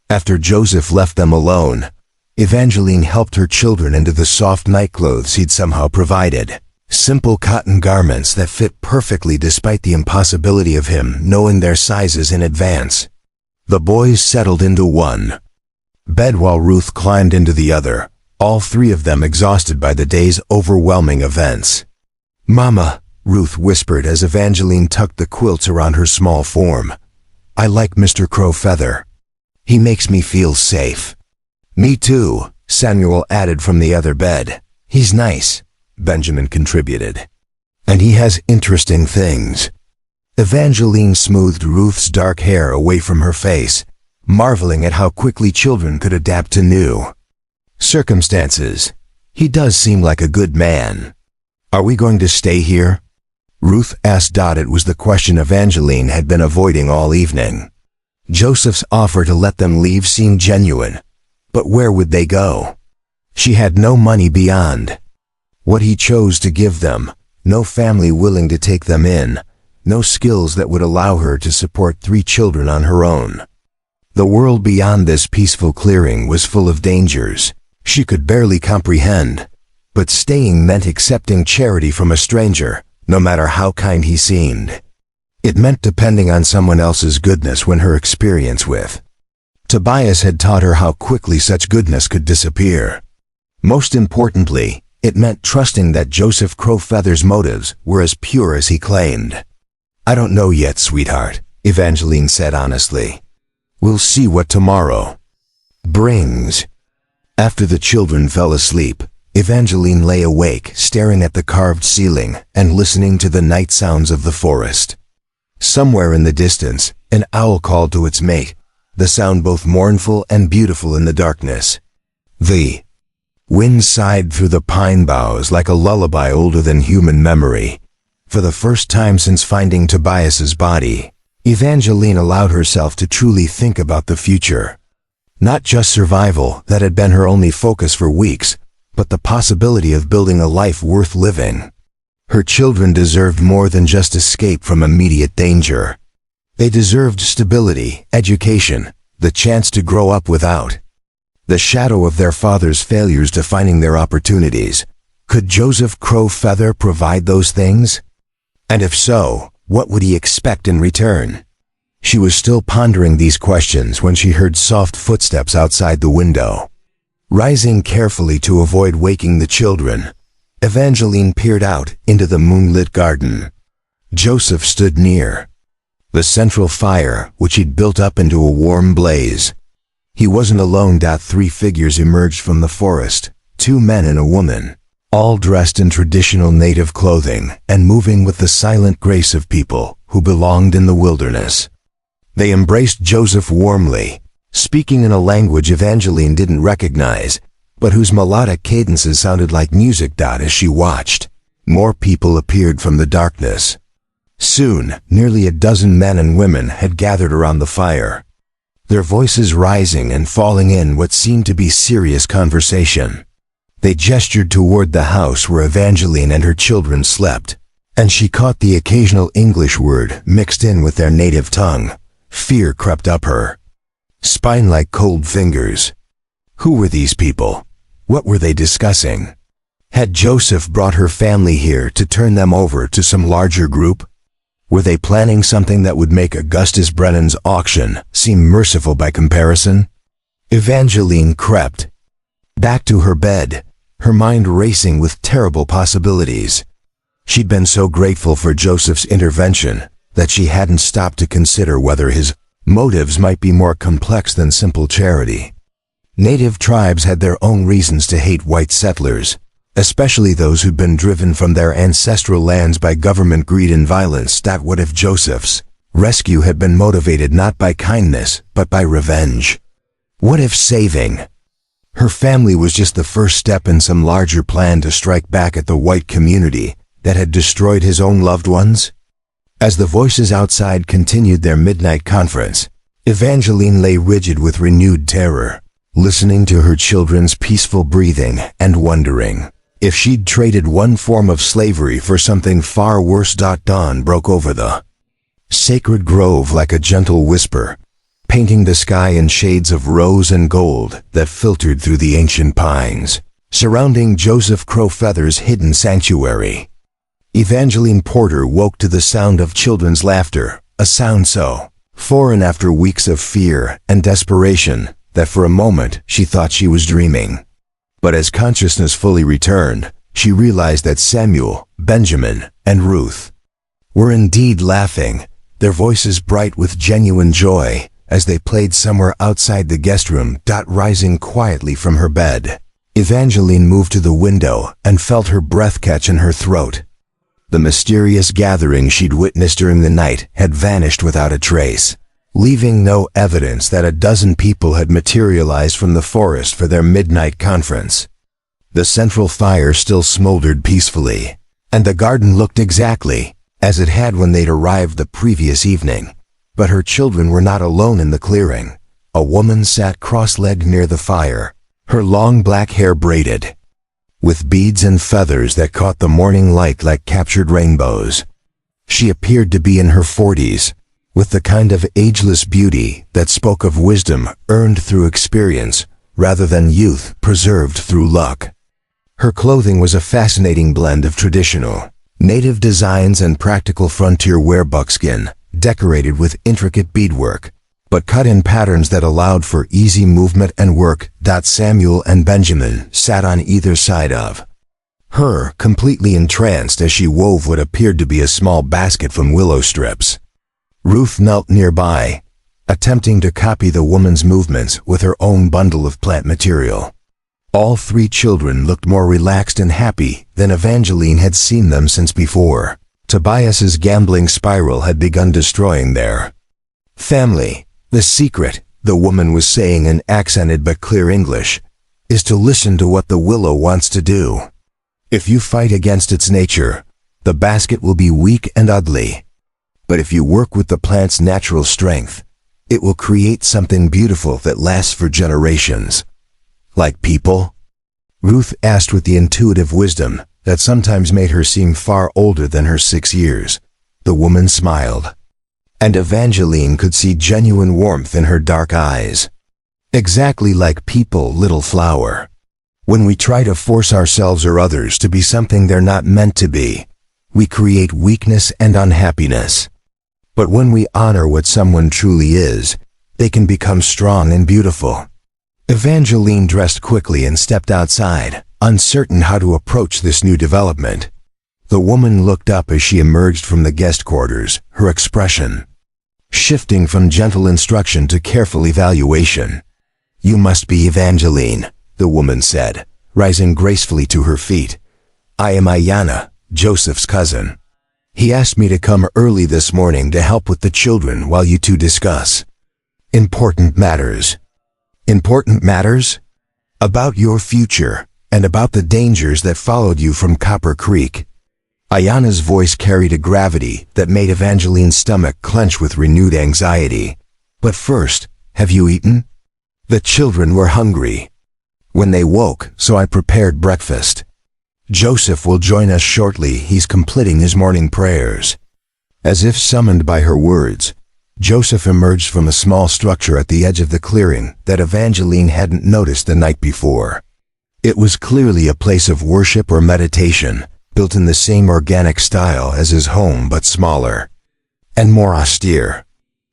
After Joseph left them alone, Evangeline helped her children into the soft nightclothes he'd somehow provided. Simple cotton garments that fit perfectly despite the impossibility of him knowing their sizes in advance. The boys settled into one bed while Ruth climbed into the other, all 3 of them exhausted by the day's overwhelming events. Mama, Ruth whispered as Evangeline tucked the quilts around her small form. I like Mr. Crowfeather. He makes me feel safe. Me too, Samuel added from the other bed. He's nice, Benjamin contributed. And he has interesting things. Evangeline smoothed Ruth's dark hair away from her face, marveling at how quickly children could adapt to new circumstances. He does seem like a good man. Are we going to stay here? Ruth asked. It was the question Evangeline had been avoiding all evening. Joseph's offer to let them leave seemed genuine, but where would they go? She had no money beyond what he chose to give them, no family willing to take them in, no skills that would allow her to support 3 children on her own. The world beyond this peaceful clearing was full of dangers she could barely comprehend, but staying meant accepting charity from a stranger, no matter how kind he seemed. It meant depending on someone else's goodness when her experience with Tobias had taught her how quickly such goodness could disappear. Most importantly, it meant trusting that Joseph Crowfeather's motives were as pure as he claimed. "I don't know yet, sweetheart," Evangeline said honestly. "We'll see what tomorrow brings." After the children fell asleep, Evangeline lay awake, staring at the carved ceiling and listening to the night sounds of the forest. Somewhere in the distance, an owl called to its mate, the sound both mournful and beautiful in the darkness. The wind sighed through the pine boughs like a lullaby older than human memory. For the first time since finding Tobias's body, Evangeline allowed herself to truly think about the future. Not just survival that had been her only focus for weeks, but the possibility of building a life worth living. Her children deserved more than just escape from immediate danger. They deserved stability, education, the chance to grow up without the shadow of their father's failures defining their opportunities. Could Joseph Crowfeather provide those things? And if so, what would he expect in return? She was still pondering these questions when she heard soft footsteps outside the window. Rising carefully to avoid waking the children, Evangeline peered out into the moonlit garden. Joseph stood near the central fire, which he'd built up into a warm blaze. He wasn't alone. 3 figures emerged from the forest, 2 men and a woman, all dressed in traditional native clothing and moving with the silent grace of people who belonged in the wilderness. They embraced Joseph warmly, speaking in a language Evangeline didn't recognize, but whose melodic cadences sounded like music. As she watched, more people appeared from the darkness. Soon, nearly a dozen men and women had gathered around the fire, their voices rising and falling in what seemed to be serious conversation. They gestured toward the house where Evangeline and her children slept, and she caught the occasional English word mixed in with their native tongue. Fear crept up her spine like cold fingers. Who were these people? What were they discussing? Had Joseph brought her family here to turn them over to some larger group? Were they planning something that would make Augustus Brennan's auction seem merciful by comparison? Evangeline crept back to her bed, her mind racing with terrible possibilities. She'd been so grateful for Joseph's intervention that she hadn't stopped to consider whether his motives might be more complex than simple charity. Native tribes had their own reasons to hate white settlers, especially those who'd been driven from their ancestral lands by government greed and violence. What if Joseph's rescue had been motivated not by kindness, but by revenge? What if saving her family was just the first step in some larger plan to strike back at the white community that had destroyed his own loved ones? As the voices outside continued their midnight conference, Evangeline lay rigid with renewed terror, listening to her children's peaceful breathing and wondering if she'd traded one form of slavery for something far worse. Dawn broke over the sacred grove like a gentle whisper, painting the sky in shades of rose and gold that filtered through the ancient pines surrounding Joseph Crowfeather's hidden sanctuary. Evangeline Porter woke to the sound of children's laughter, a sound so foreign after weeks of fear and desperation that for a moment she thought she was dreaming. But as consciousness fully returned, she realized that Samuel, Benjamin, and Ruth were indeed laughing, their voices bright with genuine joy as they played somewhere outside the guest room. Rising quietly from her bed, Evangeline moved to the window and felt her breath catch in her throat. The mysterious gathering she'd witnessed during the night had vanished without a trace, leaving no evidence that a dozen people had materialized from the forest for their midnight conference. The central fire still smoldered peacefully, and the garden looked exactly as it had when they'd arrived the previous evening. But her children were not alone in the clearing. A woman sat cross-legged near the fire, her long black hair braided with beads and feathers that caught the morning light like captured rainbows. She appeared to be in her 40s, with the kind of ageless beauty that spoke of wisdom earned through experience rather than youth preserved through luck. Her clothing was a fascinating blend of traditional Native designs and practical frontier wear buckskin, decorated with intricate beadwork, but cut in patterns that allowed for easy movement and work. Samuel and Benjamin sat on either side of her, completely entranced as she wove what appeared to be a small basket from willow strips. Ruth knelt nearby, attempting to copy the woman's movements with her own bundle of plant material. All three children looked more relaxed and happy than Evangeline had seen them since before. Tobias's gambling spiral had begun destroying their family. The secret, the woman was saying in accented but clear English, is to listen to what the willow wants to do. If you fight against its nature, the basket will be weak and ugly. But if you work with the plant's natural strength, it will create something beautiful that lasts for generations. Like people? Ruth asked with the intuitive wisdom that sometimes made her seem far older than her 6 years. The woman smiled, and Evangeline could see genuine warmth in her dark eyes. Exactly like people, little flower. When we try to force ourselves or others to be something they're not meant to be, we create weakness and unhappiness. But when we honor what someone truly is, they can become strong and beautiful. Evangeline dressed quickly and stepped outside, uncertain how to approach this new development. The woman looked up as she emerged from the guest quarters, her expression shifting from gentle instruction to careful evaluation. "You must be Evangeline," the woman said, rising gracefully to her feet. "I am Ayanna, Joseph's cousin. He asked me to come early this morning to help with the children while you two discuss important matters." "Important matters?" "About your future, and about the dangers that followed you from Copper Creek." Ayanna's voice carried a gravity that made Evangeline's stomach clench with renewed anxiety. "But first, have you eaten?" The children were hungry when they woke, so I prepared breakfast. "Joseph will join us shortly. He's completing his morning prayers." As if summoned by her words, Joseph emerged from a small structure at the edge of the clearing that Evangeline hadn't noticed the night before. It was clearly a place of worship or meditation, built in the same organic style as his home but smaller and more austere.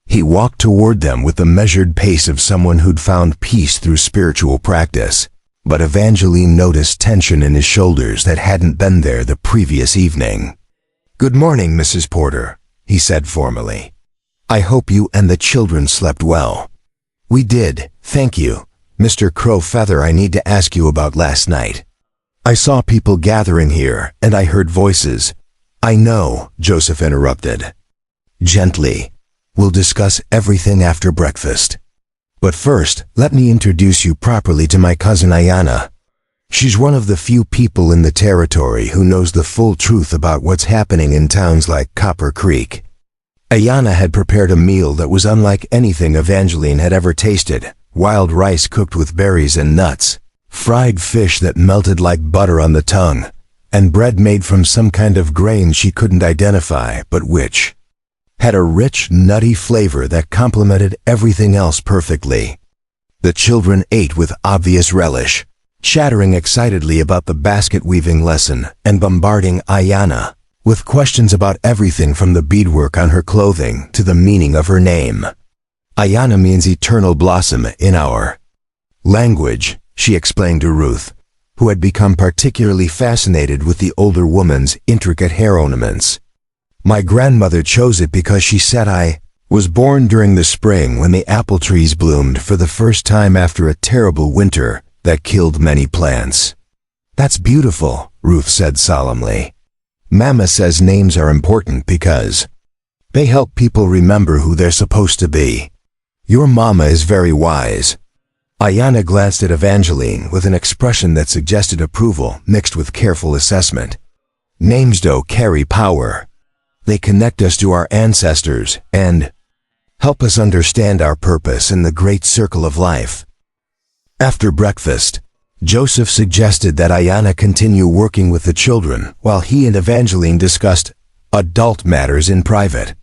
He walked toward them with the measured pace of someone who'd found peace through spiritual practice, but Evangeline noticed tension in his shoulders that hadn't been there the previous evening. "Good morning, Mrs. Porter," he said formally. "I hope you and the children slept well." "We did, thank you. Mr. Crowfeather, I need to ask you about last night. I saw people gathering here, and I heard voices." "I know," Joseph interrupted gently. "We'll discuss everything after breakfast. But first, let me introduce you properly to my cousin Ayanna. She's one of the few people in the territory who knows the full truth about what's happening in towns like Copper Creek." Ayanna had prepared a meal that was unlike anything Evangeline had ever tasted: wild rice cooked with berries and nuts, fried fish that melted like butter on the tongue, and bread made from some kind of grain she couldn't identify but which had a rich, nutty flavor that complemented everything else perfectly. The children ate with obvious relish, chattering excitedly about the basket weaving lesson and bombarding Ayanna with questions about everything from the beadwork on her clothing to the meaning of her name. "Ayanna means eternal blossom in our language," she explained to Ruth, who had become particularly fascinated with the older woman's intricate hair ornaments. "My grandmother chose it because she said I was born during the spring when the apple trees bloomed for the first time after a terrible winter that killed many plants." "That's beautiful," Ruth said solemnly. "Mama says names are important because they help people remember who they're supposed to be. Your mama is very wise." Ayanna glanced at Evangeline with an expression that suggested approval mixed with careful assessment. "Names do carry power. They connect us to our ancestors and help us understand our purpose in the great circle of life." After breakfast, Joseph suggested that Ayanna continue working with the children while he and Evangeline discussed adult matters in private.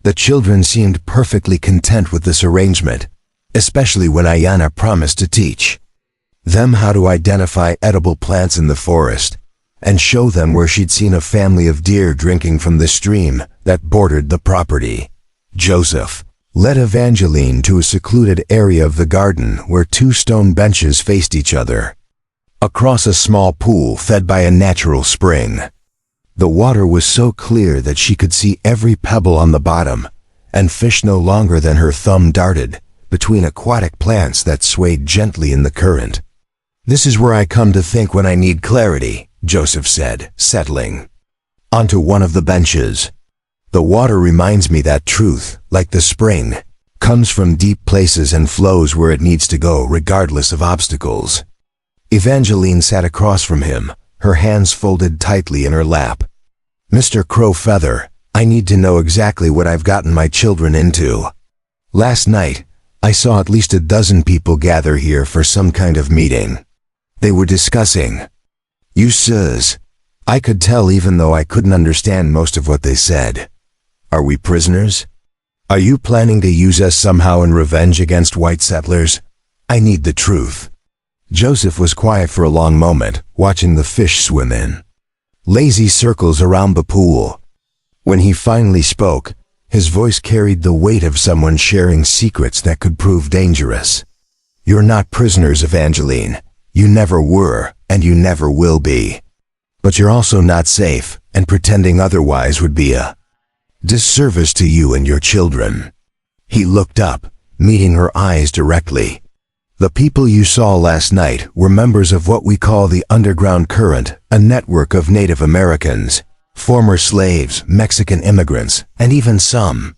The children seemed perfectly content with this arrangement, especially when Ayanna promised to teach them how to identify edible plants in the forest and show them where she'd seen a family of deer drinking from the stream that bordered the property. Joseph led Evangeline to a secluded area of the garden where two stone benches faced each other. Across a small pool fed by a natural spring. The water was so clear that she could see every pebble on the bottom, and fish no longer than her thumb darted between aquatic plants that swayed gently in the current. "This is where I come to think when I need clarity," Joseph said, settling onto one of the benches. "The water reminds me that truth, like the spring, comes from deep places and flows where it needs to go regardless of obstacles." Evangeline sat across from him, her hands folded tightly in her lap. "Mr. Crowfeather, I need to know exactly what I've gotten my children into. Last night, I saw at least a dozen people gather here for some kind of meeting. They were discussing. You sirs, I could tell even though I couldn't understand most of what they said. Are we prisoners? Are you planning to use us somehow in revenge against white settlers? I need the truth." Joseph was quiet for a long moment, watching the fish swim in lazy circles around the pool. When he finally spoke, his voice carried the weight of someone sharing secrets that could prove dangerous. "You're not prisoners, Evangeline. You never were, and you never will be. But you're also not safe, and pretending otherwise would be a disservice to you and your children." He looked up, meeting her eyes directly. "The people you saw last night were members of what we call the Underground Current, a network of Native Americans, former slaves, Mexican immigrants, and even some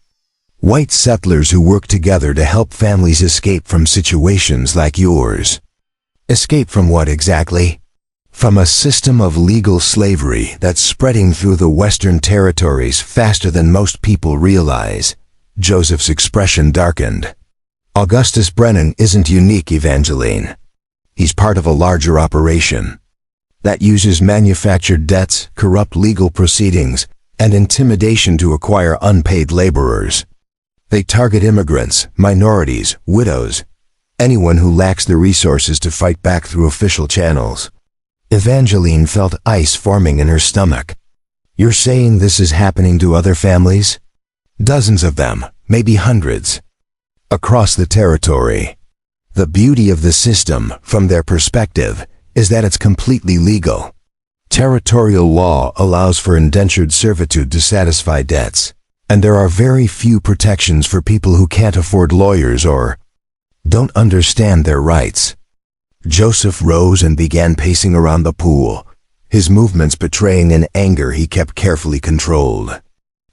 white settlers who work together to help families escape from situations like yours." "Escape from what exactly?" "From a system of legal slavery that's spreading through the Western territories faster than most people realize." Joseph's expression darkened. "Augustus Brennan isn't unique, Evangeline. He's part of a larger operation that uses manufactured debts, corrupt legal proceedings, and intimidation to acquire unpaid laborers. They target immigrants, minorities, widows, anyone who lacks the resources to fight back through official channels." Evangeline felt ice forming in her stomach. "You're saying this is happening to other families?" "Dozens of them, maybe hundreds. Across the territory. The beauty of the system, from their perspective, is that it's completely legal. Territorial law allows for indentured servitude to satisfy debts, and there are very few protections for people who can't afford lawyers or don't understand their rights." Joseph rose and began pacing around the pool, his movements betraying an anger he kept carefully controlled.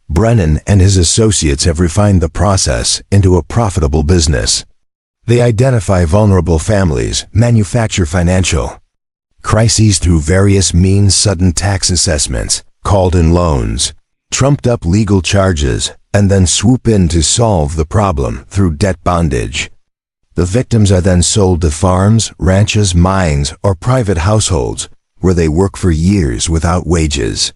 "Brennan and his associates have refined the process into a profitable business. They identify vulnerable families, manufacture financial crises through various means, sudden tax assessments, called-in loans, trumped-up legal charges, and then swoop in to solve the problem through debt bondage. The victims are then sold to farms, ranches, mines, or private households, where they work for years without wages.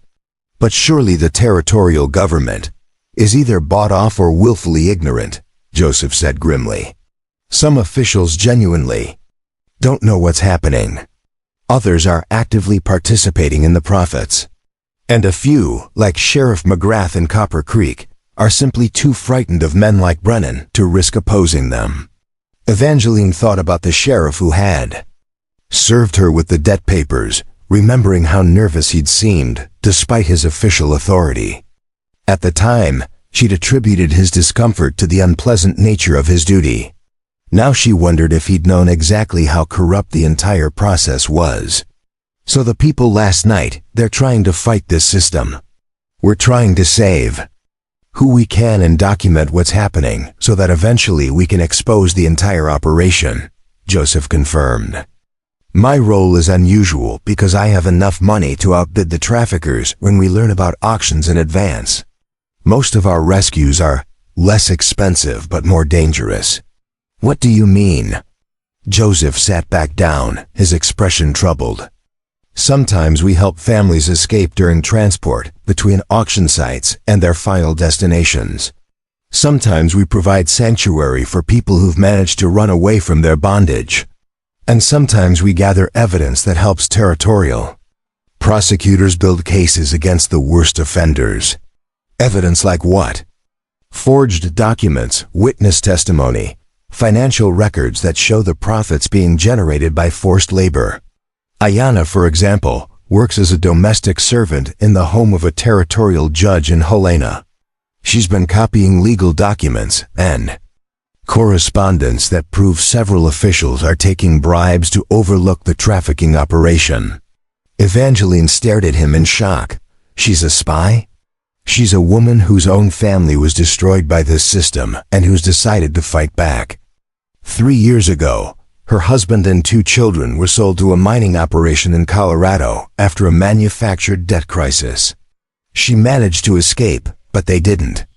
But surely the territorial government is either bought off or willfully ignorant," Joseph said grimly. "Some officials genuinely don't know what's happening. Others are actively participating in the profits. And a few, like Sheriff McGrath in Copper Creek, are simply too frightened of men like Brennan to risk opposing them." Evangeline thought about the sheriff who had served her with the debt papers, remembering how nervous he'd seemed, despite his official authority. At the time, she'd attributed his discomfort to the unpleasant nature of his duty. Now she wondered if he'd known exactly how corrupt the entire process was. "So the people last night, they're trying to fight this system. We're trying to save who we can and document what's happening so that eventually we can expose the entire operation," Joseph confirmed. "My role is unusual because I have enough money to outbid the traffickers when we learn about auctions in advance. Most of our rescues are less expensive but more dangerous." "What do you mean?" Joseph sat back down, his expression troubled. "Sometimes we help families escape during transport between auction sites and their final destinations. Sometimes we provide sanctuary for people who've managed to run away from their bondage. And sometimes we gather evidence that helps territorial Prosecutors build cases against the worst offenders. Evidence like what? Forged documents, witness testimony, financial records that show the profits being generated by forced labor. Ayanna, for example, works as a domestic servant in the home of a territorial judge in Helena. She's been copying legal documents and correspondence that prove several officials are taking bribes to overlook the trafficking operation. Evangeline stared at him in shock. She's a spy? She's a woman whose own family was destroyed by this system and who's decided to fight back. 3 years ago, her husband and 2 children were sold to a mining operation in Colorado after a manufactured debt crisis. She managed to escape, but they didn't.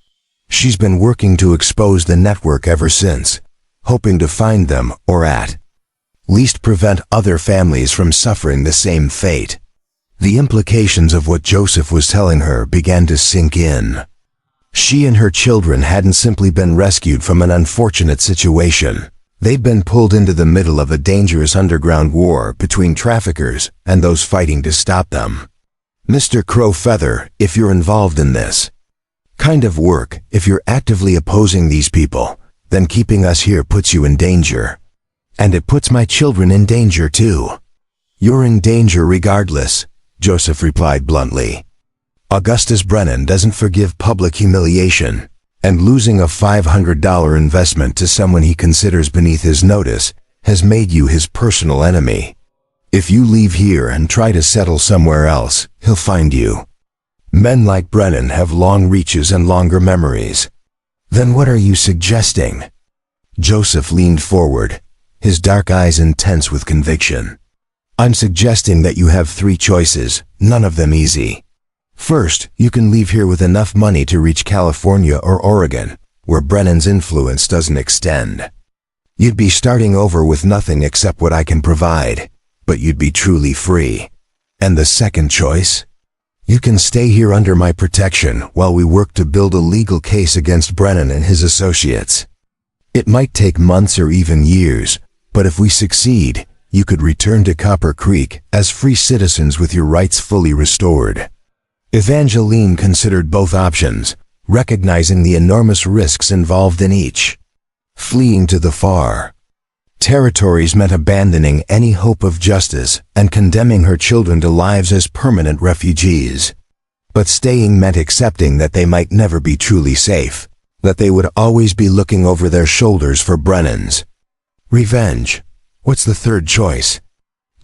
She's been working to expose the network ever since, hoping to find them or at least prevent other families from suffering the same fate. The implications of what Joseph was telling her began to sink in. She and her children hadn't simply been rescued from an unfortunate situation. They'd been pulled into the middle of a dangerous underground war between traffickers and those fighting to stop them. Mr. Crowfeather, if you're involved in this kind of work, if you're actively opposing these people, then keeping us here puts you in danger. And it puts my children in danger too. You're in danger regardless, Joseph replied bluntly. Augustus Brennan doesn't forgive public humiliation, and losing a $500 investment to someone he considers beneath his notice has made you his personal enemy. If you leave here and try to settle somewhere else, he'll find you. Men like Brennan have long reaches and longer memories. Then what are you suggesting? Joseph leaned forward, his dark eyes intense with conviction. I'm suggesting that you have 3 choices, none of them easy. First, you can leave here with enough money to reach California or Oregon, where Brennan's influence doesn't extend. You'd be starting over with nothing except what I can provide, but you'd be truly free. And the second choice? You can stay here under my protection while we work to build a legal case against Brennan and his associates. It might take months or even years, but if we succeed, you could return to Copper Creek as free citizens with your rights fully restored. Evangeline considered both options, recognizing the enormous risks involved in each. Fleeing to the far territories meant abandoning any hope of justice and condemning her children to lives as permanent refugees. But staying meant accepting that they might never be truly safe, that they would always be looking over their shoulders for Brennan's revenge. What's the third choice?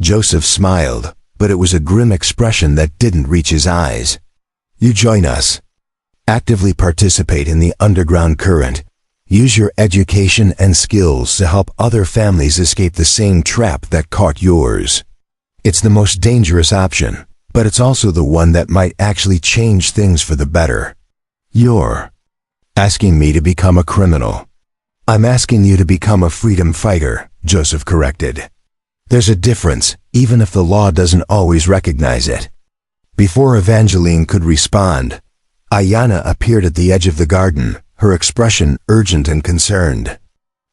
Joseph smiled, but it was a grim expression that didn't reach his eyes. You join us. Actively participate in the underground current. Use your education and skills to help other families escape the same trap that caught yours. It's the most dangerous option, but it's also the one that might actually change things for the better. You're asking me to become a criminal. I'm asking you to become a freedom fighter, Joseph corrected. There's a difference, even if the law doesn't always recognize it. Before Evangeline could respond, Ayanna appeared at the edge of the garden, her expression urgent and concerned.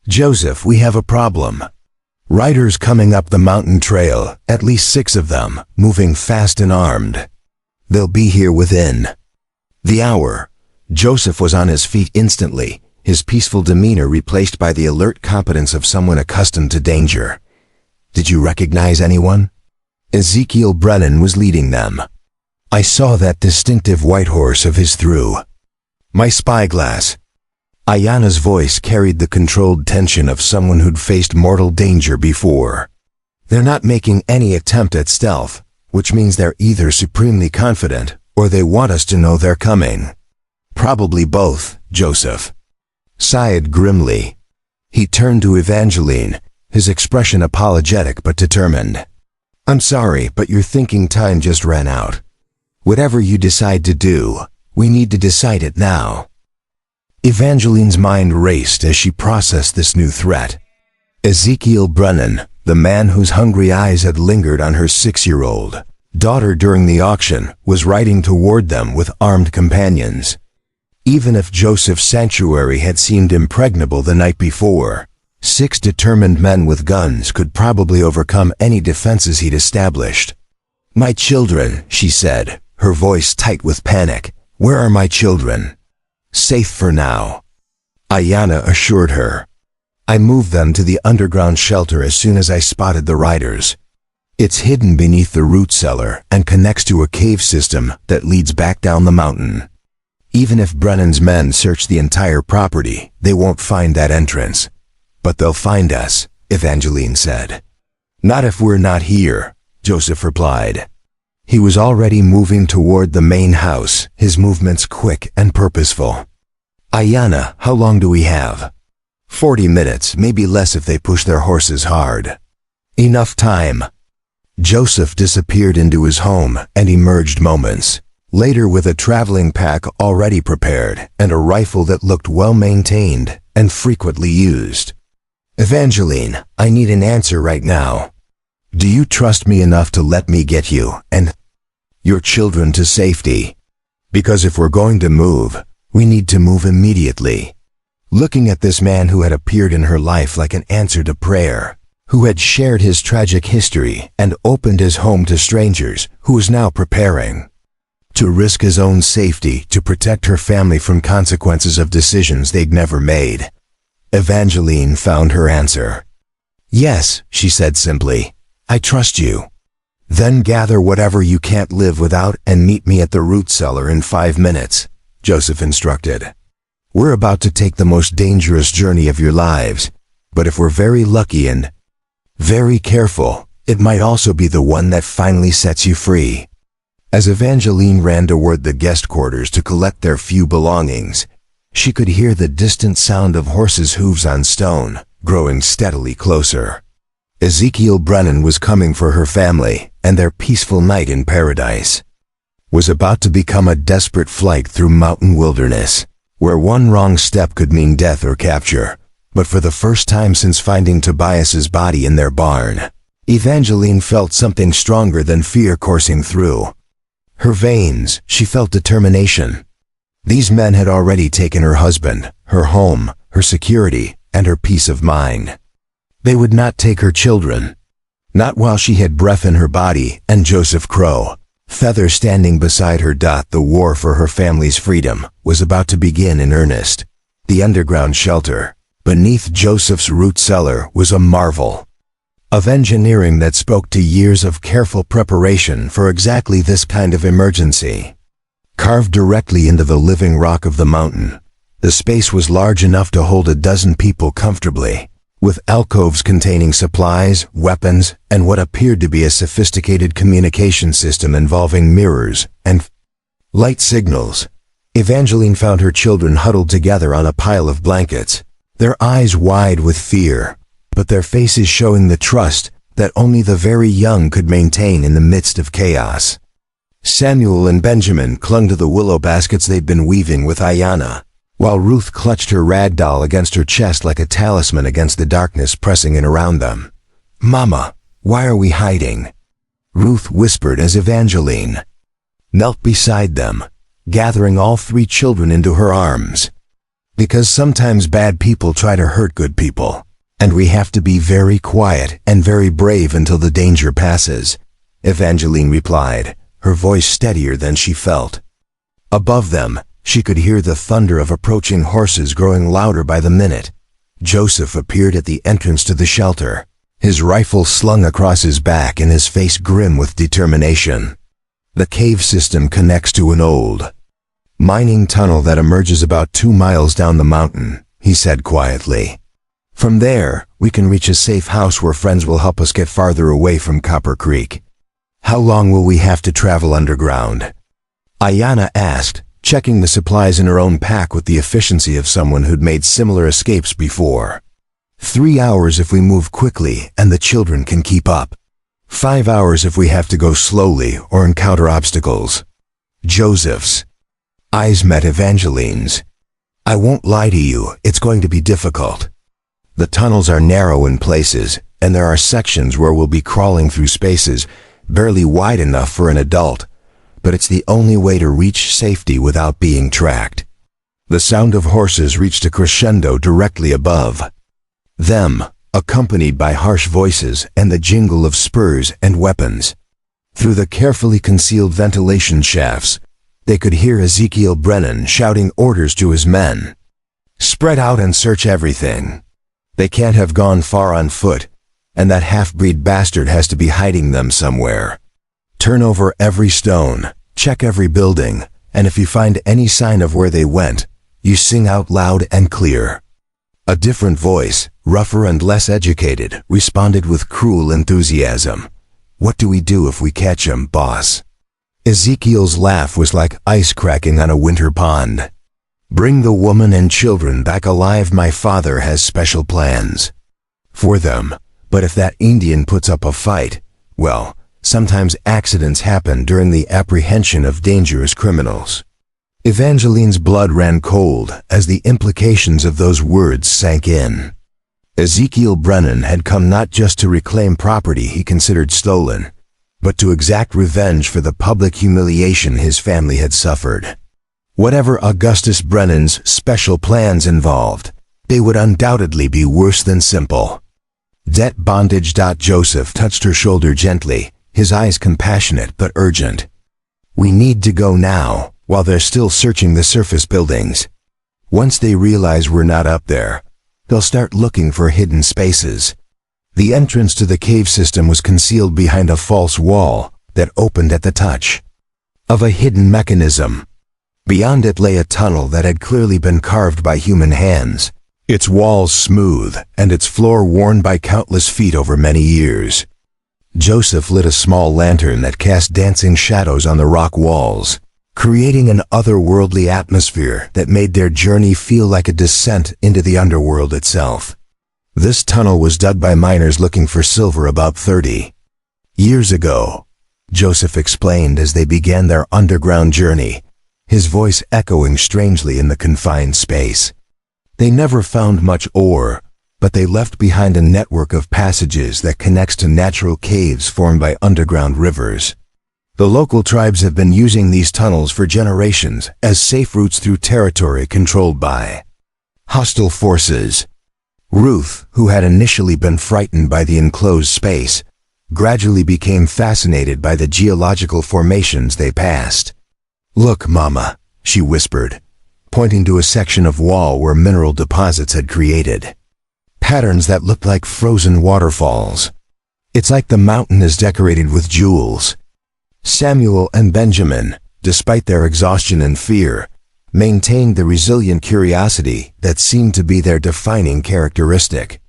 Joseph, we have a problem. Riders coming up the mountain trail, at least 6 of them, moving fast and armed. They'll be here within the hour. Joseph was on his feet instantly, his peaceful demeanor replaced by the alert competence of someone accustomed to danger. Did you recognize anyone? Ezekiel Brennan was leading them. I saw that distinctive white horse of his through my spyglass. Ayanna's voice carried the controlled tension of someone who'd faced mortal danger before. They're not making any attempt at stealth, which means they're either supremely confident or they want us to know they're coming. Probably both, Joseph sighed grimly. He turned to Evangeline, his expression apologetic but determined. I'm sorry, but your thinking time just ran out. Whatever you decide to do, we need to decide it now. Evangeline's mind raced as she processed this new threat. Ezekiel Brennan, the man whose hungry eyes had lingered on her 6-year-old daughter during the auction, was riding toward them with armed companions. Even if Joseph's sanctuary had seemed impregnable the night before, 6 determined men with guns could probably overcome any defenses he'd established. My children, she said, her voice tight with panic. Where are my children? Safe for now, Ayana assured her. I moved them to the underground shelter as soon as I spotted the riders. It's hidden beneath the root cellar and connects to a cave system that leads back down the mountain. Even if Brennan's men search the entire property, they won't find that entrance. But they'll find us, Evangeline said. Not if we're not here, Joseph replied. He was already moving toward the main house, his movements quick and purposeful. Ayana, how long do we have? 40 minutes, maybe less if they push their horses hard. Enough time. Joseph disappeared into his home and emerged moments later with a traveling pack already prepared and a rifle that looked well maintained and frequently used. Evangeline, I need an answer right now. Do you trust me enough to let me get you and your children to safety? Because if we're going to move, we need to move immediately. Looking at this man who had appeared in her life like an answer to prayer, who had shared his tragic history and opened his home to strangers, who was now preparing to risk his own safety to protect her family from consequences of decisions they'd never made. Evangeline found her answer. Yes, she said simply, I trust you. Then gather whatever you can't live without and meet me at the root cellar in 5 minutes, Joseph instructed. We're about to take the most dangerous journey of your lives, but if we're very lucky and very careful, it might also be the one that finally sets you free. As Evangeline ran toward the guest quarters to collect their few belongings, she could hear the distant sound of horses' hooves on stone, growing steadily closer. Ezekiel Brennan was coming for her family, and their peaceful night in paradise was about to become a desperate flight through mountain wilderness, where one wrong step could mean death or capture. But for the first time since finding Tobias's body in their barn, Evangeline felt something stronger than fear coursing through her veins. She felt determination. These men had already taken her husband, her home, her security, and her peace of mind. They would not take her children. Not while she had breath in her body and Joseph Crow, Feather standing beside her. The war for her family's freedom was about to begin in earnest. The underground shelter beneath Joseph's root cellar was a marvel of engineering that spoke to years of careful preparation for exactly this kind of emergency. Carved directly into the living rock of the mountain, the space was large enough to hold a dozen people comfortably, with alcoves containing supplies, weapons, and what appeared to be a sophisticated communication system involving mirrors and light signals. Evangeline found her children huddled together on a pile of blankets, their eyes wide with fear, but their faces showing the trust that only the very young could maintain in the midst of chaos. Samuel and Benjamin clung to the willow baskets they'd been weaving with Ayana, while Ruth clutched her rag doll against her chest like a talisman against the darkness pressing in around them. Mama, why are we hiding? Ruth whispered as Evangeline knelt beside them, gathering all 3 children into her arms. Because sometimes bad people try to hurt good people, and we have to be very quiet and very brave until the danger passes, Evangeline replied, her voice steadier than she felt. Above them, she could hear the thunder of approaching horses growing louder by the minute. Joseph appeared at the entrance to the shelter, his rifle slung across his back and his face grim with determination. The cave system connects to an old mining tunnel that emerges about 2 miles down the mountain, he said quietly. From there, we can reach a safe house where friends will help us get farther away from Copper Creek. How long will we have to travel underground? Ayana asked, checking the supplies in her own pack with the efficiency of someone who'd made similar escapes before. 3 hours if we move quickly and the children can keep up. 5 hours if we have to go slowly or encounter obstacles. Joseph's eyes met Evangeline's. I won't lie to you, it's going to be difficult. The tunnels are narrow in places, and there are sections where we'll be crawling through spaces barely wide enough for an adult, but it's the only way to reach safety without being tracked. The sound of horses reached a crescendo directly above them, accompanied by harsh voices and the jingle of spurs and weapons. Through the carefully concealed ventilation shafts, they could hear Ezekiel Brennan shouting orders to his men. "Spread out and search everything. They can't have gone far on foot, and that half-breed bastard has to be hiding them somewhere. Turn over every stone, check every building, and if you find any sign of where they went, you sing out loud and clear." A different voice, rougher and less educated, responded with cruel enthusiasm. "What do we do if we catch 'em, boss?" Ezekiel's laugh was like ice cracking on a winter pond. "Bring the woman and children back alive. My father has special plans for them. But if that Indian puts up a fight, well, sometimes accidents happen during the apprehension of dangerous criminals." Evangeline's blood ran cold as the implications of those words sank in. Ezekiel Brennan had come not just to reclaim property he considered stolen, but to exact revenge for the public humiliation his family had suffered. Whatever Augustus Brennan's special plans involved, they would undoubtedly be worse than simple. Debt bondage. Joseph touched her shoulder gently, his eyes compassionate but urgent. "We need to go now, while they're still searching the surface buildings. Once they realize we're not up there, they'll start looking for hidden spaces." The entrance to the cave system was concealed behind a false wall that opened at the touch of a hidden mechanism. Beyond it lay a tunnel that had clearly been carved by human hands, its walls smooth and its floor worn by countless feet over many years. Joseph lit a small lantern that cast dancing shadows on the rock walls, creating an otherworldly atmosphere that made their journey feel like a descent into the underworld itself. This tunnel was dug by miners looking for silver about 30 years ago, Joseph explained as they began their underground journey, his voice echoing strangely in the confined space. They never found much ore, but they left behind a network of passages that connects to natural caves formed by underground rivers. The local tribes have been using these tunnels for generations as safe routes through territory controlled by hostile forces. Ruth, who had initially been frightened by the enclosed space, gradually became fascinated by the geological formations they passed. "Look, Mama," she whispered, pointing to a section of wall where mineral deposits had created patterns that looked like frozen waterfalls. "It's like the mountain is decorated with jewels." Samuel and Benjamin, despite their exhaustion and fear, maintained the resilient curiosity that seemed to be their defining characteristic.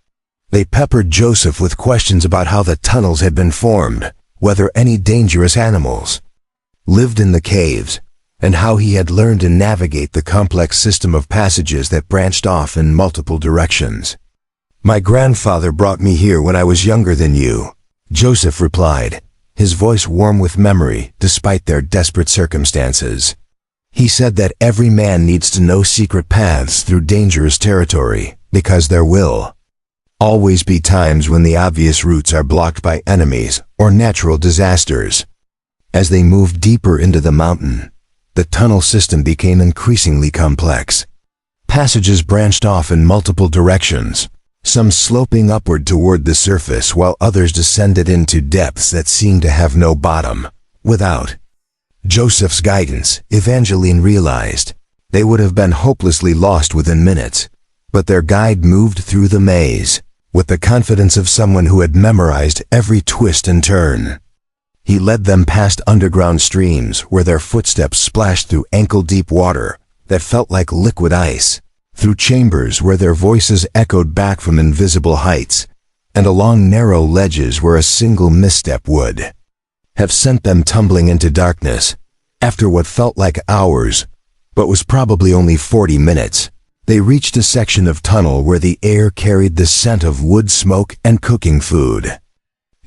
They peppered Joseph with questions about how the tunnels had been formed, whether any dangerous animals lived in the caves, and how he had learned to navigate the complex system of passages that branched off in multiple directions. "My grandfather brought me here when I was younger than you," Joseph replied, his voice warm with memory despite their desperate circumstances. "He said that every man needs to know secret paths through dangerous territory, because there will always be times when the obvious routes are blocked by enemies or natural disasters." As they moved deeper into the mountain, the tunnel system became increasingly complex. Passages branched off in multiple directions, some sloping upward toward the surface while others descended into depths that seemed to have no bottom. Without Joseph's guidance, Evangeline realized they would have been hopelessly lost within minutes, but their guide moved through the maze with the confidence of someone who had memorized every twist and turn. He led them past underground streams where their footsteps splashed through ankle-deep water that felt like liquid ice, through chambers where their voices echoed back from invisible heights, and along narrow ledges where a single misstep would have sent them tumbling into darkness. After what felt like hours, but was probably only 40 minutes, they reached a section of tunnel where the air carried the scent of wood smoke and cooking food.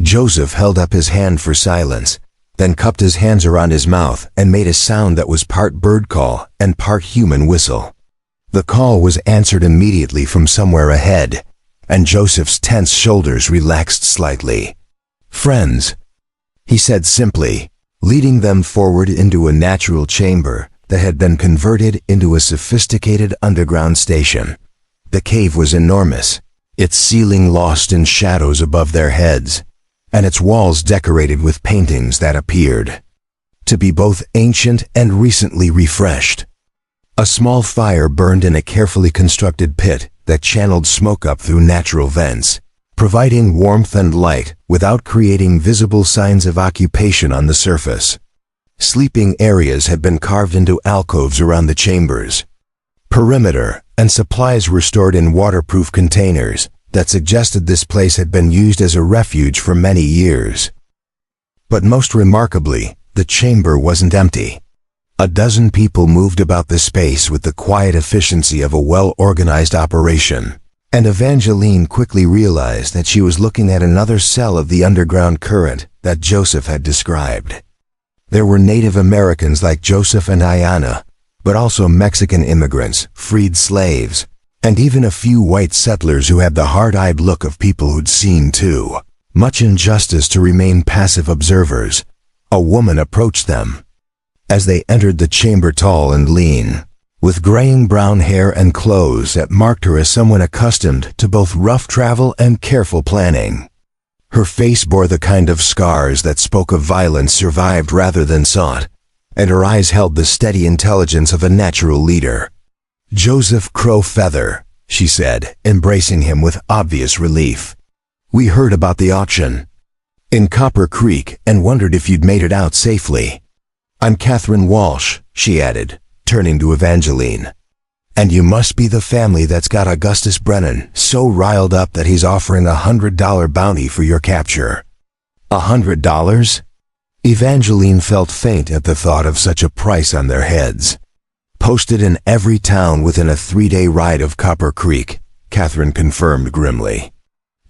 Joseph held up his hand for silence, then cupped his hands around his mouth and made a sound that was part bird call and part human whistle. The call was answered immediately from somewhere ahead, and Joseph's tense shoulders relaxed slightly. "Friends," he said simply, leading them forward into a natural chamber that had been converted into a sophisticated underground station. The cave was enormous, its ceiling lost in shadows above their heads, and its walls decorated with paintings that appeared to be both ancient and recently refreshed. A small fire burned in a carefully constructed pit that channeled smoke up through natural vents, providing warmth and light without creating visible signs of occupation on the surface. Sleeping areas had been carved into alcoves around the chambers. Perimeter and supplies were stored in waterproof containers that suggested this place had been used as a refuge for many years. But most remarkably, the chamber wasn't empty. A dozen people moved about the space with the quiet efficiency of a well-organized operation, and Evangeline quickly realized that she was looking at another cell of the underground current that Joseph had described. There were Native Americans like Joseph and Ayanna, but also Mexican immigrants, freed slaves, and even a few white settlers who had the hard-eyed look of people who'd seen too much injustice to remain passive observers. A woman approached them. As they entered the chamber, tall and lean, with graying brown hair and clothes that marked her as someone accustomed to both rough travel and careful planning. Her face bore the kind of scars that spoke of violence survived rather than sought, and her eyes held the steady intelligence of a natural leader. "Joseph Crow Feather," she said, embracing him with obvious relief. "We heard about the auction in Copper Creek and wondered if you'd made it out safely. I'm Catherine Walsh," she added, turning to Evangeline. "And you must be the family that's got Augustus Brennan so riled up that he's offering $100 bounty for your capture." $100? Evangeline felt faint at the thought of such a price on their heads. "Posted in every town within a 3-day ride of Copper Creek," Catherine confirmed grimly.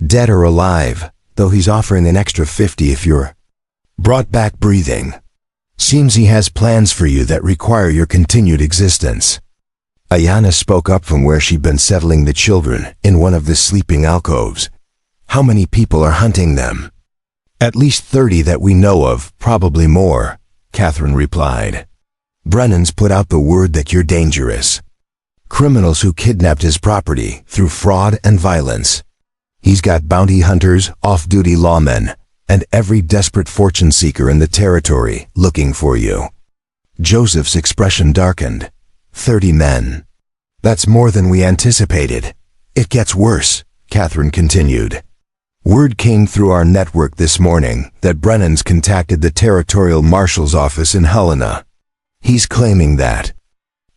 "Dead or alive, though he's offering an extra 50 if you're brought back breathing. Seems he has plans for you that require your continued existence." Ayanna spoke up from where she'd been settling the children in one of the sleeping alcoves. "How many people are hunting them?" "At least 30 that we know of, probably more," Catherine replied. "Brennan's put out the word that you're dangerous. Criminals who kidnapped his property through fraud and violence. He's got bounty hunters, off-duty lawmen, and every desperate fortune seeker in the territory looking for you." Joseph's expression darkened. 30 men. "That's more than we anticipated. It gets worse," Catherine continued. "Word came through our network this morning that Brennan's contacted the Territorial Marshal's office in Helena. He's claiming that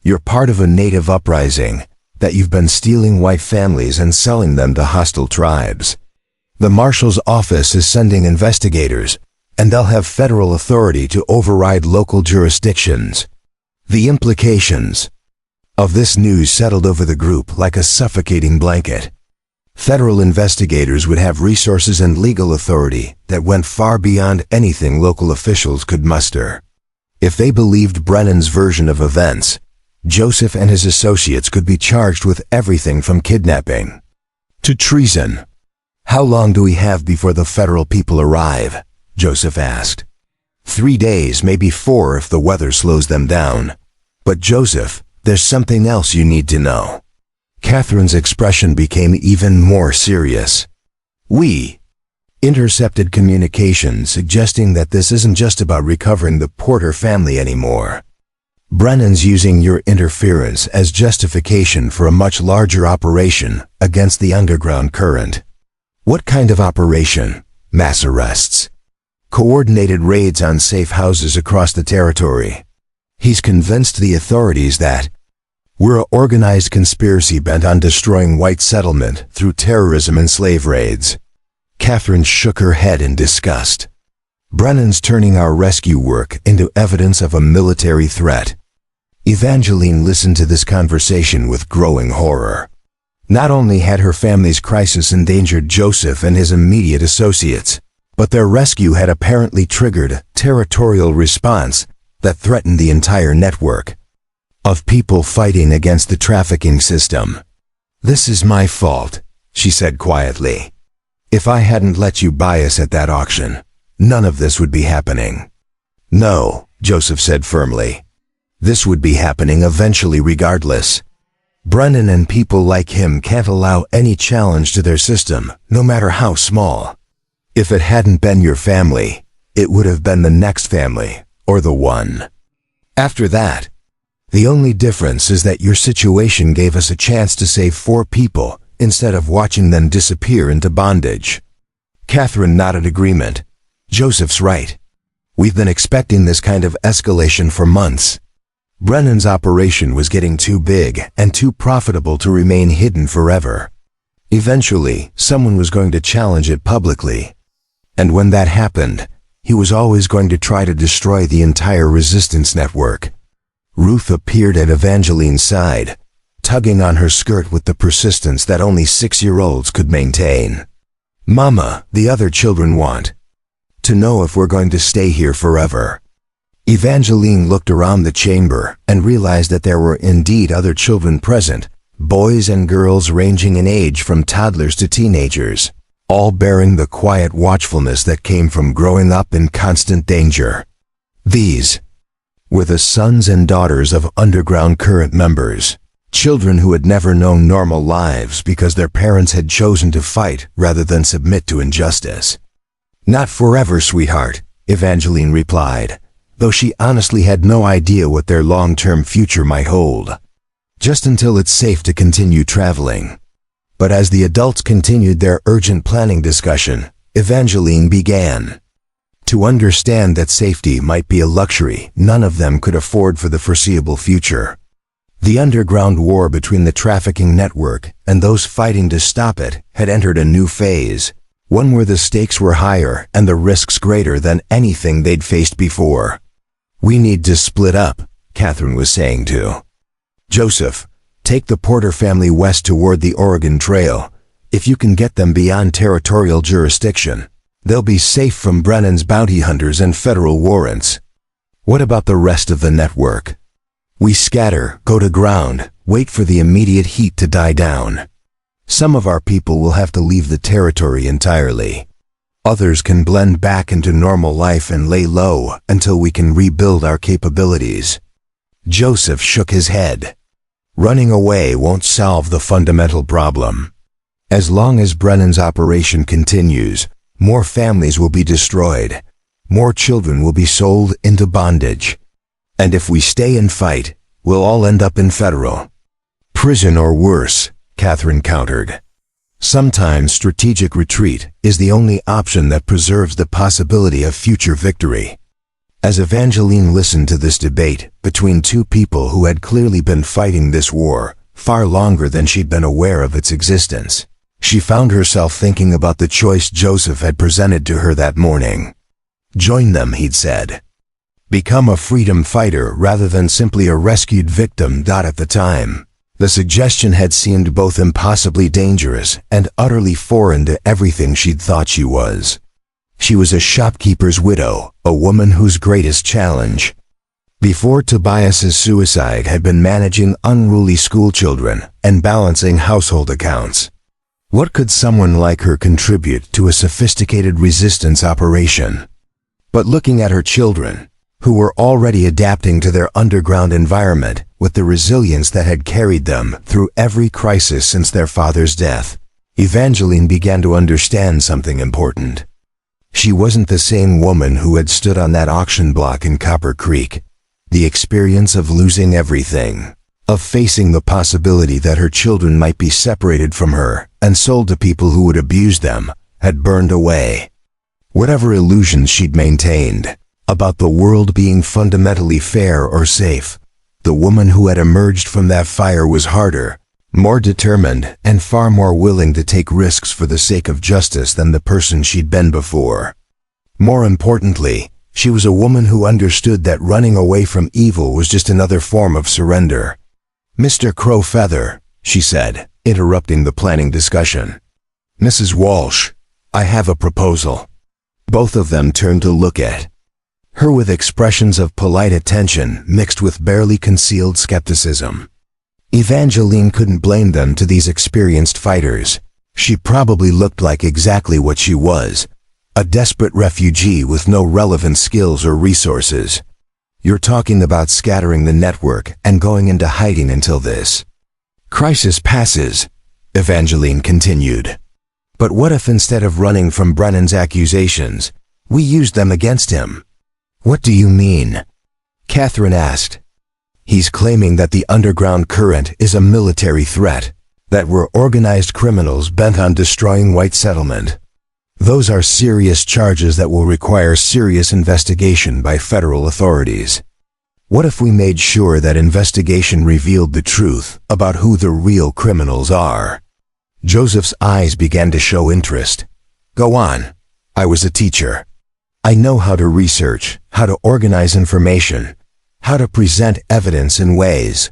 you're part of a native uprising, that you've been stealing white families and selling them to hostile tribes. The Marshal's office is sending investigators, and they'll have federal authority to override local jurisdictions." The implications of this news settled over the group like a suffocating blanket. Federal investigators would have resources and legal authority that went far beyond anything local officials could muster. If they believed Brennan's version of events, Joseph and his associates could be charged with everything from kidnapping to treason. "How long do we have before the federal people arrive?" Joseph asked. 3 days, maybe 4 if the weather slows them down. "But Joseph, there's something else you need to know." Catherine's expression became even more serious. "We intercepted communication suggesting that this isn't just about recovering the Porter family anymore. Brennan's using your interference as justification for a much larger operation against the underground current." "What kind of operation?" "Mass arrests. Coordinated raids on safe houses across the territory. He's convinced the authorities that we're an organized conspiracy bent on destroying white settlement through terrorism and slave raids." Catherine shook her head in disgust. "Brennan's turning our rescue work into evidence of a military threat." Evangeline listened to this conversation with growing horror. Not only had her family's crisis endangered Joseph and his immediate associates, but their rescue had apparently triggered a territorial response that threatened the entire network of people fighting against the trafficking system. "This is my fault," she said quietly. "If I hadn't let you buy us at that auction, none of this would be happening." "No," Joseph said firmly. "This would be happening eventually regardless. Brennan and people like him can't allow any challenge to their system, no matter how small. If it hadn't been your family, it would have been the next family, or the one after that. The only difference is that your situation gave us a chance to save 4 people instead of watching them disappear into bondage. Catherine nodded agreement. Joseph's right. We've been expecting this kind of escalation for months. Brennan's operation was getting too big and too profitable to remain hidden forever. Eventually, someone was going to challenge it publicly. And when that happened, he was always going to try to destroy the entire resistance network. Ruth appeared at Evangeline's side, tugging on her skirt with the persistence that only 6-year-olds could maintain. Mama, the other children want to know if we're going to stay here forever. Evangeline looked around the chamber and realized that there were indeed other children present, boys and girls ranging in age from toddlers to teenagers, all bearing the quiet watchfulness that came from growing up in constant danger. These were the sons and daughters of underground current members, children who had never known normal lives because their parents had chosen to fight rather than submit to injustice. Not forever, sweetheart, Evangeline replied, though she honestly had no idea what their long-term future might hold. Just until it's safe to continue traveling. But as the adults continued their urgent planning discussion, Evangeline began to understand that safety might be a luxury none of them could afford for the foreseeable future. The underground war between the trafficking network and those fighting to stop it had entered a new phase, one where the stakes were higher and the risks greater than anything they'd faced before. We need to split up, Catherine was saying to Joseph. Take the Porter family west toward the Oregon Trail. If you can get them beyond territorial jurisdiction, they'll be safe from Brennan's bounty hunters and federal warrants. What about the rest of the network? We scatter, go to ground, wait for the immediate heat to die down. Some of our people will have to leave the territory entirely. Others can blend back into normal life and lay low until we can rebuild our capabilities. Joseph shook his head. Running away won't solve the fundamental problem. As long as Brennan's operation continues, more families will be destroyed. More children will be sold into bondage. And if we stay and fight, we'll all end up in federal prison or worse, Catherine countered. Sometimes strategic retreat is the only option that preserves the possibility of future victory. As Evangeline listened to this debate between 2 people who had clearly been fighting this war far longer than she'd been aware of its existence, she found herself thinking about the choice Joseph had presented to her that morning. Join them, he'd said. Become a freedom fighter rather than simply a rescued victim. At the time, the suggestion had seemed both impossibly dangerous and utterly foreign to everything she'd thought she was. She was a shopkeeper's widow, a woman whose greatest challenge before Tobias's suicide had been managing unruly schoolchildren and balancing household accounts. What could someone like her contribute to a sophisticated resistance operation? But looking at her children, who were already adapting to their underground environment with the resilience that had carried them through every crisis since their father's death, Evangeline began to understand something important. She wasn't the same woman who had stood on that auction block in Copper Creek. The experience of losing everything, of facing the possibility that her children might be separated from her and sold to people who would abuse them, had burned away. Whatever illusions she'd maintained about the world being fundamentally fair or safe, the woman who had emerged from that fire was harder, more determined, and far more willing to take risks for the sake of justice than the person she'd been before. More importantly, she was a woman who understood that running away from evil was just another form of surrender. Mr. Crowfeather, she said, interrupting the planning discussion. Mrs. Walsh, I have a proposal. Both of them turned to look at her with expressions of polite attention mixed with barely concealed skepticism. Evangeline couldn't blame them to these experienced fighters. She probably looked like exactly what she was, a desperate refugee with no relevant skills or resources. You're talking about scattering the network and going into hiding until this crisis passes, Evangeline continued. But what if instead of running from Brennan's accusations, we used them against him? What do you mean? Catherine asked. He's claiming that the underground current is a military threat, that we're organized criminals bent on destroying white settlement. Those are serious charges that will require serious investigation by federal authorities. What if we made sure that investigation revealed the truth about who the real criminals are? Joseph's eyes began to show interest. Go on. I was a teacher. I know how to research, how to organize information, how to present evidence in ways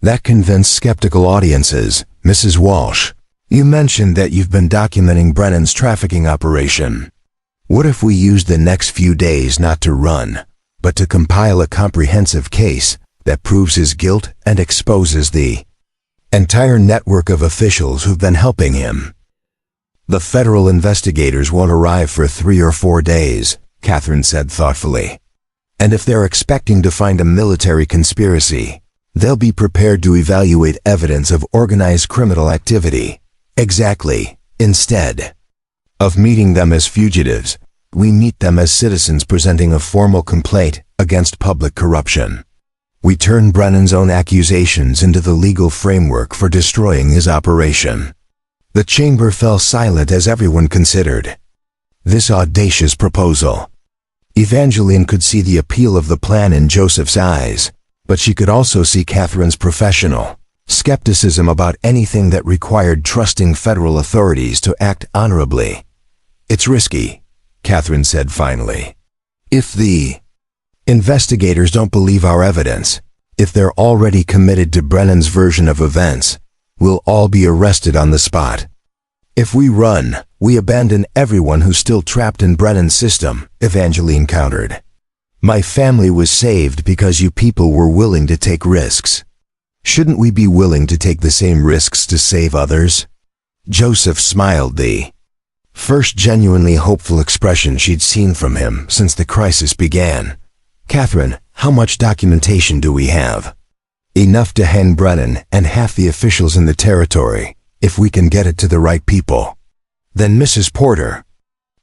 that convince skeptical audiences. Mrs. Walsh, you mentioned that you've been documenting Brennan's trafficking operation. What if we used the next few days not to run, but to compile a comprehensive case that proves his guilt and exposes the entire network of officials who've been helping him? The federal investigators won't arrive for 3 or 4 days, Catherine said thoughtfully. And if they're expecting to find a military conspiracy, they'll be prepared to evaluate evidence of organized criminal activity. Exactly. Instead of meeting them as fugitives, we meet them as citizens presenting a formal complaint against public corruption. We turn Brennan's own accusations into the legal framework for destroying his operation. The chamber fell silent as everyone considered this audacious proposal. Evangeline could see the appeal of the plan in Joseph's eyes, but she could also see Catherine's professional skepticism about anything that required trusting federal authorities to act honorably. It's risky, Catherine said finally. If the investigators don't believe our evidence, if they're already committed to Brennan's version of events, we'll all be arrested on the spot. If we run, we abandon everyone who's still trapped in Brennan's system, Evangeline countered. My family was saved because you people were willing to take risks. Shouldn't we be willing to take the same risks to save others? Joseph smiled, the first genuinely hopeful expression she'd seen from him since the crisis began. Catherine, how much documentation do we have? Enough to hang Brennan and half the officials in the territory, if we can get it to the right people. Then Mrs. Porter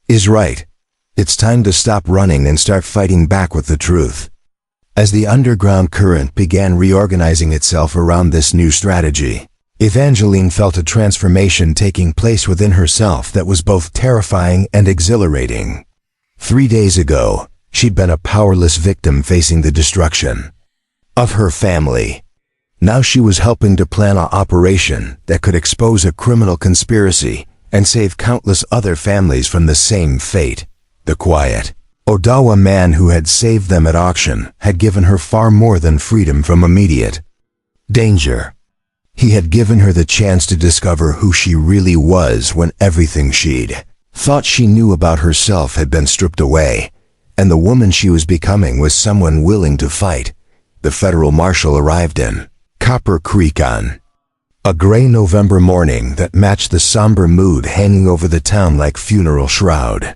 is right. It's time to stop running and start fighting back with the truth. As the underground current began reorganizing itself around this new strategy, Evangeline felt a transformation taking place within herself that was both terrifying and exhilarating. 3 days ago, she'd been a powerless victim facing the destruction of her family. Now she was helping to plan an operation that could expose a criminal conspiracy and save countless other families from the same fate. The quiet Odawa man who had saved them at auction had given her far more than freedom from immediate danger. He had given her the chance to discover who she really was when everything she'd thought she knew about herself had been stripped away, and the woman she was becoming was someone willing to fight. The federal marshal arrived in Copper Creek on a gray November morning that matched the somber mood hanging over the town like funeral shroud.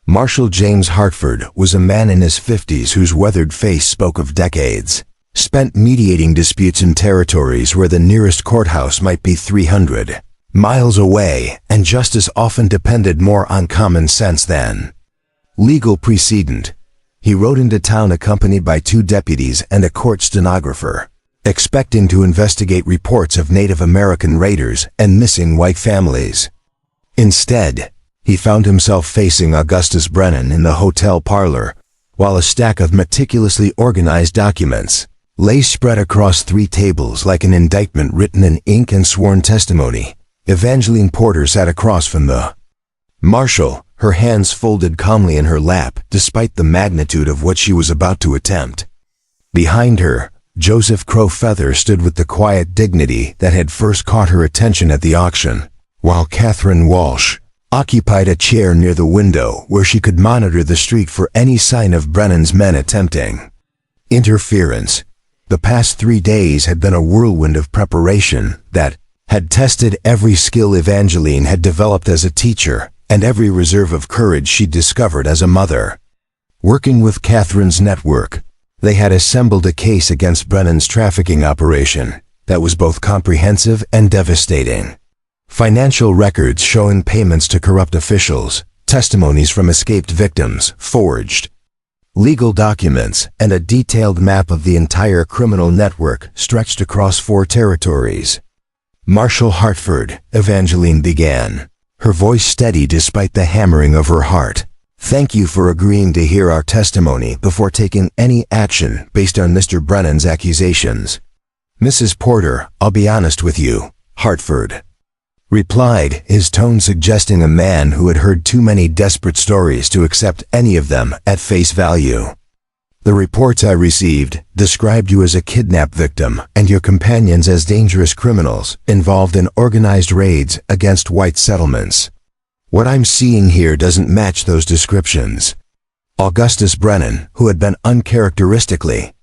Marshal James Hartford was a man in his 50s whose weathered face spoke of decades spent mediating disputes in territories where the nearest courthouse might be 300 miles away, and justice often depended more on common sense than legal precedent. He rode into town accompanied by 2 deputies and a court stenographer, expecting to investigate reports of Native American raiders and missing white families. Instead, he found himself facing Augustus Brennan in the hotel parlor, while a stack of meticulously organized documents lay spread across 3 tables like an indictment written in ink and sworn testimony. Evangeline Porter sat across from the marshal, her hands folded calmly in her lap despite the magnitude of what she was about to attempt. Behind her, Joseph Crow Feather stood with the quiet dignity that had first caught her attention at the auction, while Catherine Walsh occupied a chair near the window where she could monitor the street for any sign of Brennan's men attempting interference. The past 3 days had been a whirlwind of preparation that had tested every skill Evangeline had developed as a teacher and every reserve of courage she'd discovered as a mother. Working with Catherine's network, they had assembled a case against Brennan's trafficking operation that was both comprehensive and devastating. Financial records showing payments to corrupt officials, testimonies from escaped victims, forged. Legal documents, and a detailed map of the entire criminal network stretched across 4 territories. Marshal Hartford, Evangeline began, her voice steady despite the hammering of her heart. Thank you for agreeing to hear our testimony before taking any action based on Mr. Brennan's accusations. Mrs. Porter, I'll be honest with you, Hartford replied, his tone suggesting a man who had heard too many desperate stories to accept any of them at face value. The reports I received described you as a kidnap victim and your companions as dangerous criminals involved in organized raids against white settlements. What I'm seeing here doesn't match those descriptions. Augustus Brennan, who had been uncharacteristically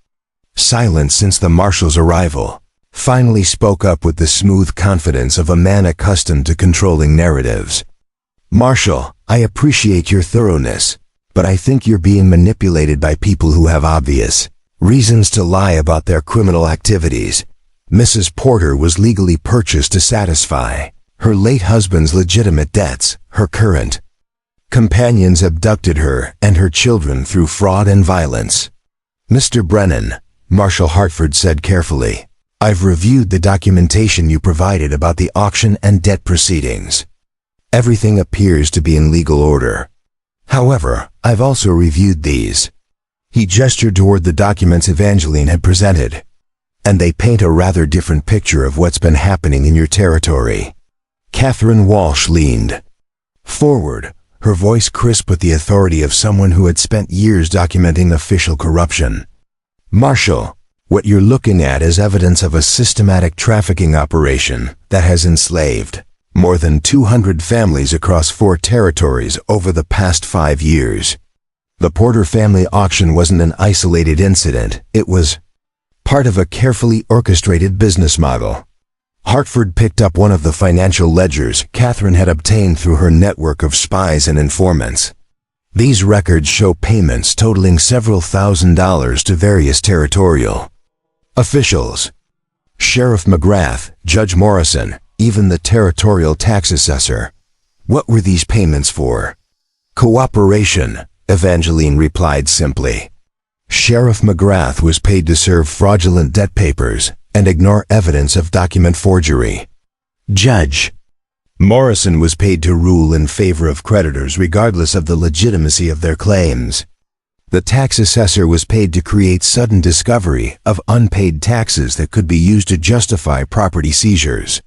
silent since the marshal's arrival, finally spoke up with the smooth confidence of a man accustomed to controlling narratives. Marshal, I appreciate your thoroughness, but I think you're being manipulated by people who have obvious reasons to lie about their criminal activities. Mrs. Porter was legally purchased to satisfy her late husband's legitimate debts. Her current companions abducted her and her children through fraud and violence. Mr. Brennan, Marshal Hartford said carefully, I've reviewed the documentation you provided about the auction and debt proceedings. Everything appears to be in legal order. However, I've also reviewed these. He gestured toward the documents Evangeline had presented, and they paint a rather different picture of what's been happening in your territory. Catherine Walsh leaned forward, her voice crisp with the authority of someone who had spent years documenting official corruption. Marshal, what you're looking at is evidence of a systematic trafficking operation that has enslaved more than 200 families across 4 territories over the past 5 years. The Porter family auction wasn't an isolated incident, it was part of a carefully orchestrated business model. Hartford picked up one of the financial ledgers Catherine had obtained through her network of spies and informants. These records show payments totaling several $1,000s to various territorial officials. Sheriff McGrath, Judge Morrison, even the territorial tax assessor. What were these payments for? Cooperation, Evangeline replied simply. Sheriff McGrath was paid to serve fraudulent debt papers and ignore evidence of document forgery. Judge Morrison was paid to rule in favor of creditors regardless of the legitimacy of their claims. The tax assessor was paid to create sudden discovery of unpaid taxes that could be used to justify property seizures.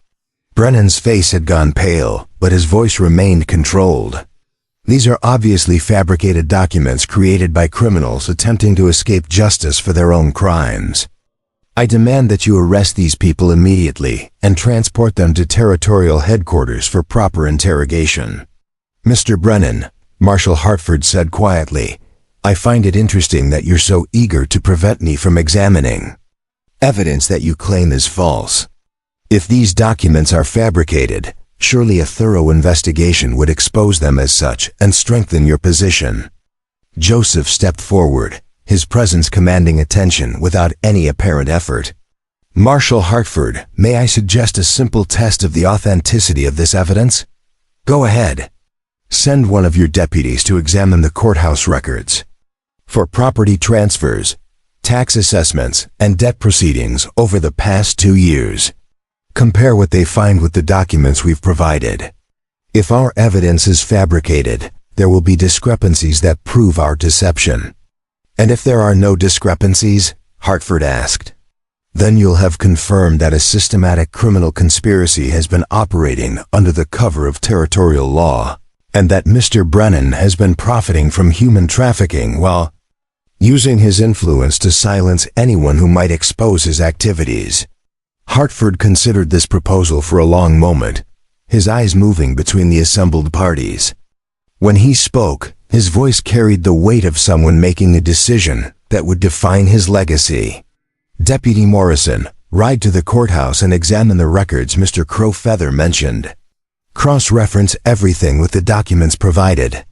Brennan's face had gone pale, but his voice remained controlled. These are obviously fabricated documents created by criminals attempting to escape justice for their own crimes. I demand that you arrest these people immediately and transport them to territorial headquarters for proper interrogation. Mr. Brennan, Marshal Hartford said quietly, I find it interesting that you're so eager to prevent me from examining evidence that you claim is false. If these documents are fabricated, surely a thorough investigation would expose them as such and strengthen your position. Joseph stepped forward, his presence commanding attention without any apparent effort. Marshal Hartford, may I suggest a simple test of the authenticity of this evidence? Go ahead. Send one of your deputies to examine the courthouse records for property transfers, tax assessments, and debt proceedings over the past 2 years. Compare what they find with the documents we've provided. If our evidence is fabricated, there will be discrepancies that prove our deception. And if there are no discrepancies, Hartford asked, then you'll have confirmed that a systematic criminal conspiracy has been operating under the cover of territorial law, and that Mr. Brennan has been profiting from human trafficking while using his influence to silence anyone who might expose his activities. Hartford considered this proposal for a long moment, his eyes moving between the assembled parties. When he spoke, his voice carried the weight of someone making a decision that would define his legacy. Deputy Morrison, ride to the courthouse and examine the records Mr. Crowfeather mentioned. Cross-reference everything with the documents provided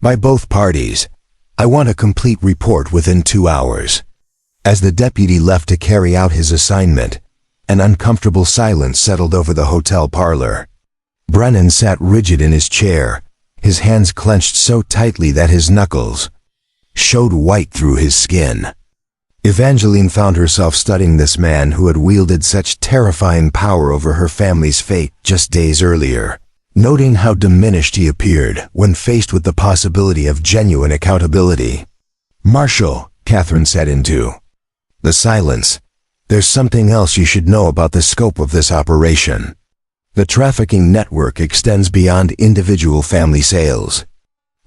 by both parties. I want a complete report within 2 hours. As the deputy left to carry out his assignment, an uncomfortable silence settled over the hotel parlor. Brennan sat rigid in his chair, his hands clenched so tightly that his knuckles showed white through his skin. Evangeline found herself studying this man who had wielded such terrifying power over her family's fate just days earlier, noting how diminished he appeared when faced with the possibility of genuine accountability. "Marshal," Catherine said into the silence, "there's something else you should know about the scope of this operation. The trafficking network extends beyond individual family sales.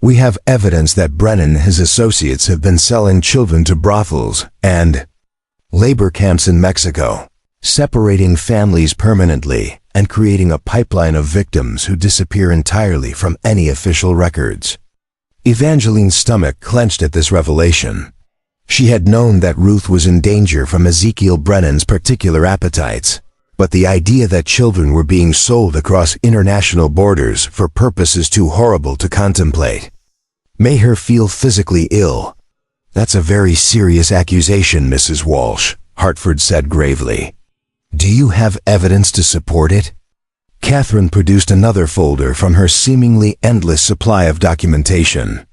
We have evidence that Brennan and his associates have been selling children to brothels and labor camps in Mexico, separating families permanently and creating a pipeline of victims who disappear entirely from any official records." Evangeline's stomach clenched at this revelation. She had known that Ruth was in danger from Ezekiel Brennan's particular appetites, but the idea that children were being sold across international borders for purposes too horrible to contemplate made her feel physically ill. "That's a very serious accusation, Mrs. Walsh," Hartford said gravely. "Do you have evidence to support it?" Catherine produced another folder from her seemingly endless supply of documentation.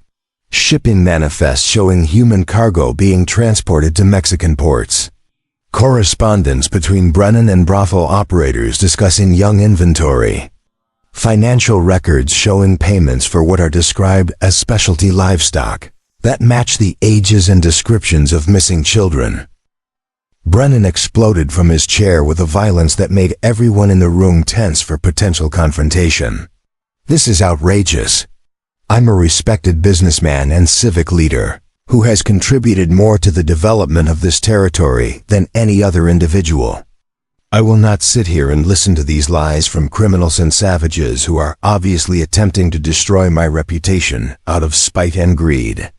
Shipping manifests showing human cargo being transported to Mexican ports. Correspondence between Brennan and brothel operators discussing young inventory. Financial records showing payments for what are described as specialty livestock that match the ages and descriptions of missing children. Brennan exploded from his chair with a violence that made everyone in the room tense for potential confrontation. "This is outrageous. I'm a respected businessman and civic leader who has contributed more to the development of this territory than any other individual. I will not sit here and listen to these lies from criminals and savages who are obviously attempting to destroy my reputation out of spite and greed."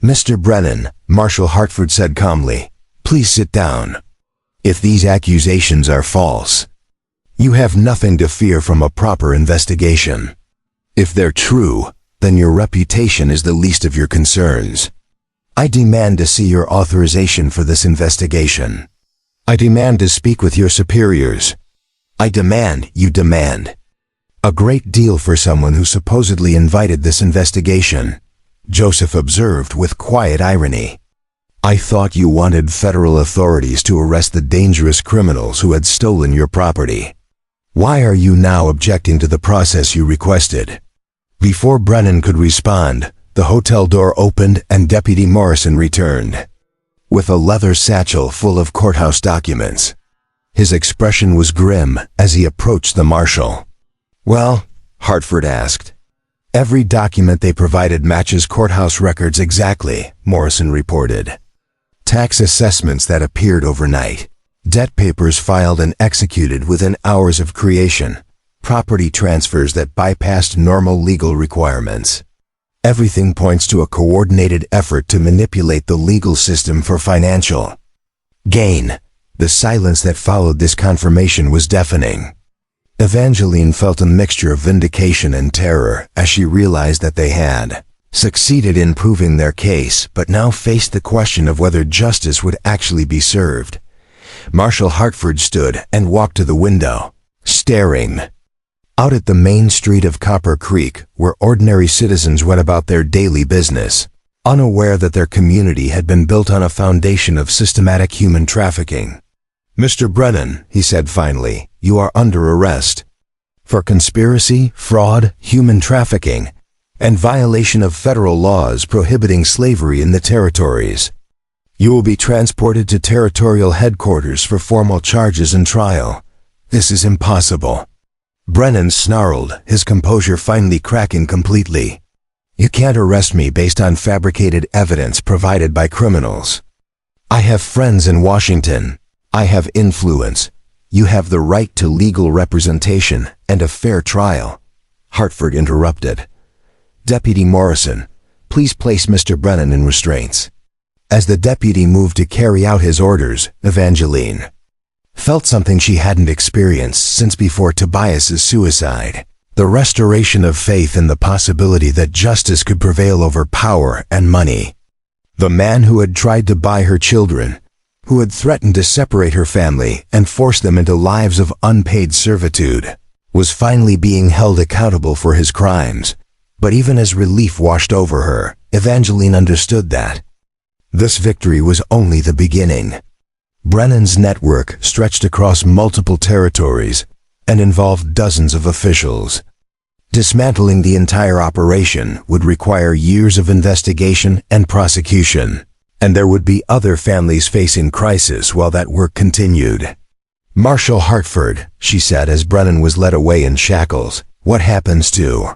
"Mr. Brennan," Marshal Hartford said calmly, "please sit down. If these accusations are false, you have nothing to fear from a proper investigation. If they're true, then your reputation is the least of your concerns. I demand to see your authorization for this investigation. I demand to speak with your superiors. I demand you demand." "A great deal for someone who supposedly invited this investigation," Joseph observed with quiet irony. "I thought you wanted federal authorities to arrest the dangerous criminals who had stolen your property. Why are you now objecting to the process you requested?" Before Brennan could respond, the hotel door opened and Deputy Morrison returned, with a leather satchel full of courthouse documents. His expression was grim as he approached the marshal. "Well?" Hartford asked. "Every document they provided matches courthouse records exactly," Morrison reported. "Tax assessments that appeared overnight, debt papers filed and executed within hours of creation, property transfers that bypassed normal legal requirements. Everything points to a coordinated effort to manipulate the legal system for financial gain." The silence that followed this confirmation was deafening. Evangeline felt a mixture of vindication and terror as she realized that they had succeeded in proving their case, but now faced the question of whether justice would actually be served. Marshal Hartford stood and walked to the window, staring out at the main street of Copper Creek, where ordinary citizens went about their daily business, unaware that their community had been built on a foundation of systematic human trafficking. "Mr. Brennan," he said finally, "you are under arrest for conspiracy, fraud, human trafficking, and violation of federal laws prohibiting slavery in the territories. You will be transported to territorial headquarters for formal charges and trial." "This is impossible." Brennan snarled, his composure finally cracking completely. "You can't arrest me based on fabricated evidence provided by criminals. I have friends in Washington. I have influence. You have the right to legal representation and a fair trial." Hartford interrupted. "Deputy Morrison, please place Mr. Brennan in restraints." As the deputy moved to carry out his orders, Evangeline felt something she hadn't experienced since before Tobias's suicide. The restoration of faith in the possibility that justice could prevail over power and money. The man who had tried to buy her children, who had threatened to separate her family and force them into lives of unpaid servitude, was finally being held accountable for his crimes. But even as relief washed over her, Evangeline understood that this victory was only the beginning. Brennan's network stretched across multiple territories and involved dozens of officials. Dismantling the entire operation would require years of investigation and prosecution, and there would be other families facing crisis while that work continued. "Marshal Hartford," she said as Brennan was led away in shackles, "what happens to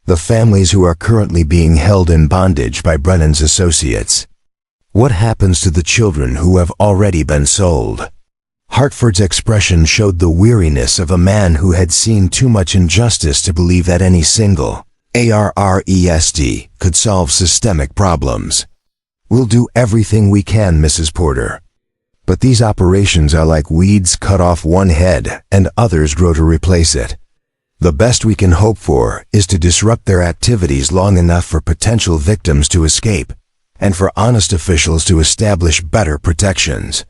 the families who are currently being held in bondage by Brennan's associates? What happens to the children who have already been sold?" Hartford's expression showed the weariness of a man who had seen too much injustice to believe that any single arrest could solve systemic problems. "We'll do everything we can, Mrs. Porter. But these operations are like weeds cut off one head and others grow to replace it. The best we can hope for is to disrupt their activities long enough for potential victims to escape and for honest officials to establish better protections."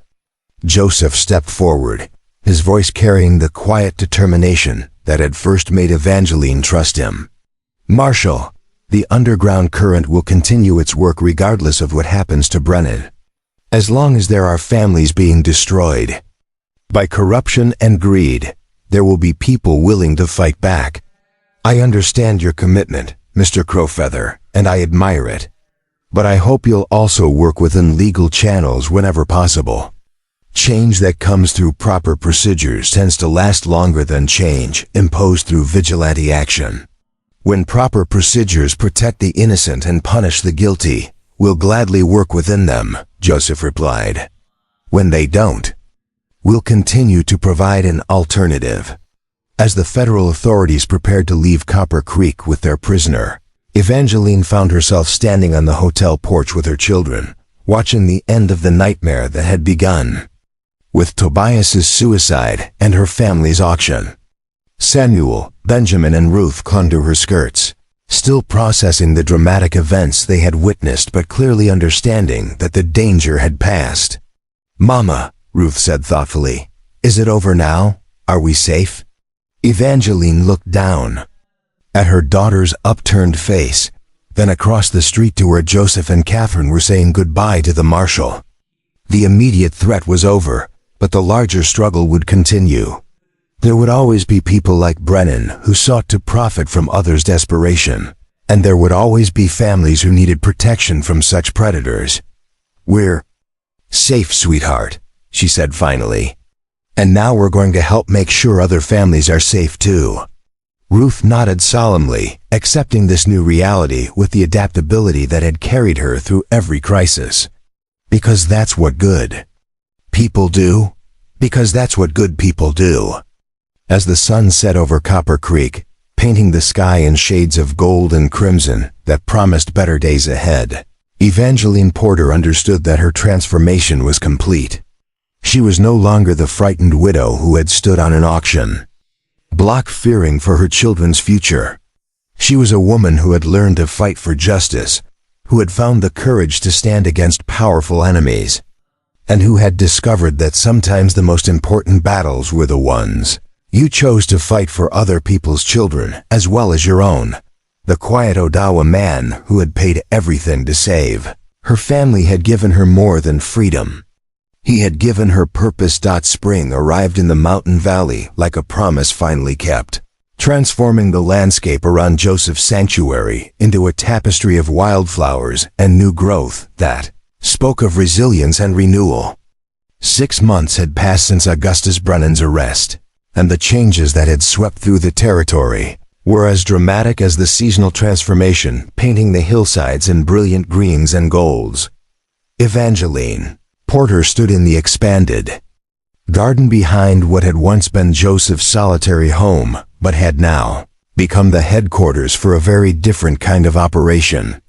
Joseph stepped forward, his voice carrying the quiet determination that had first made Evangeline trust him. "Marshal, the underground current will continue its work regardless of what happens to Brennan. As long as there are families being destroyed by corruption and greed, there will be people willing to fight back. I understand your commitment, Mr. Crowfeather, and I admire it. But I hope you'll also work within legal channels whenever possible. Change that comes through proper procedures tends to last longer than change imposed through vigilante action. When proper procedures protect the innocent and punish the guilty, we'll gladly work within them," Joseph replied. "When they don't, we'll continue to provide an alternative." As the federal authorities prepared to leave Copper Creek with their prisoner, Evangeline found herself standing on the hotel porch with her children, watching the end of the nightmare that had begun with Tobias's suicide and her family's auction. Samuel, Benjamin, and Ruth clung to her skirts, still processing the dramatic events they had witnessed but clearly understanding that the danger had passed. "Mama," Ruth said thoughtfully, "is it over now? Are we safe?" Evangeline looked down at her daughter's upturned face, then across the street to where Joseph and Catherine were saying goodbye to the marshal. The immediate threat was over, but the larger struggle would continue. There would always be people like Brennan who sought to profit from others' desperation, and there would always be families who needed protection from such predators. "We're safe, sweetheart," she said finally. "And now we're going to help make sure other families are safe too." Ruth nodded solemnly, accepting this new reality with the adaptability that had carried her through every crisis. Because that's what good people do. Because that's what good people do. As the sun set over Copper Creek, painting the sky in shades of gold and crimson that promised better days ahead, Evangeline Porter understood that her transformation was complete. She was no longer the frightened widow who had stood on an auction block fearing for her children's future. She was a woman who had learned to fight for justice, who had found the courage to stand against powerful enemies, and who had discovered that sometimes the most important battles were the ones you chose to fight for other people's children as well as your own. The quiet Odawa man who had paid everything to save her family had given her more than freedom. He had given her purpose. Spring arrived in the mountain valley like a promise finally kept, transforming the landscape around Joseph's sanctuary into a tapestry of wildflowers and new growth that spoke of resilience and renewal. 6 months had passed since Augustus Brennan's arrest, and the changes that had swept through the territory were as dramatic as the seasonal transformation painting the hillsides in brilliant greens and golds. Evangeline Porter stood in the expanded garden behind what had once been Joseph's solitary home, but had now become the headquarters for a very different kind of operation.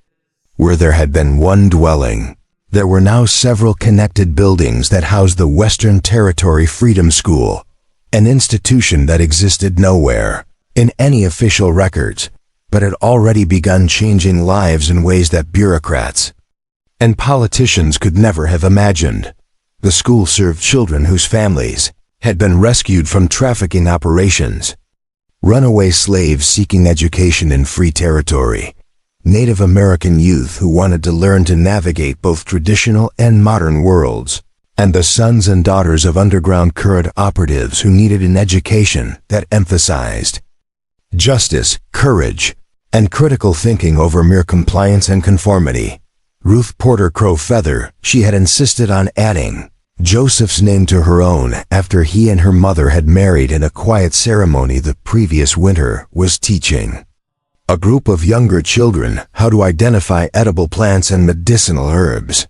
Where there had been one dwelling, there were now several connected buildings that housed the Western Territory Freedom School, an institution that existed nowhere in any official records, but had already begun changing lives in ways that bureaucrats and politicians could never have imagined. The school served children whose families had been rescued from trafficking operations. runaway slaves seeking education in free territory, Native American youth who wanted to learn to navigate both traditional and modern worlds, and the sons and daughters of underground current operatives who needed an education that emphasized justice, courage, and critical thinking over mere compliance and conformity. Ruth Porter Crow Feather, she had insisted on adding Joseph's name to her own after he and her mother had married in a quiet ceremony the previous winter, was teaching a group of younger children how to identify edible plants and medicinal herbs.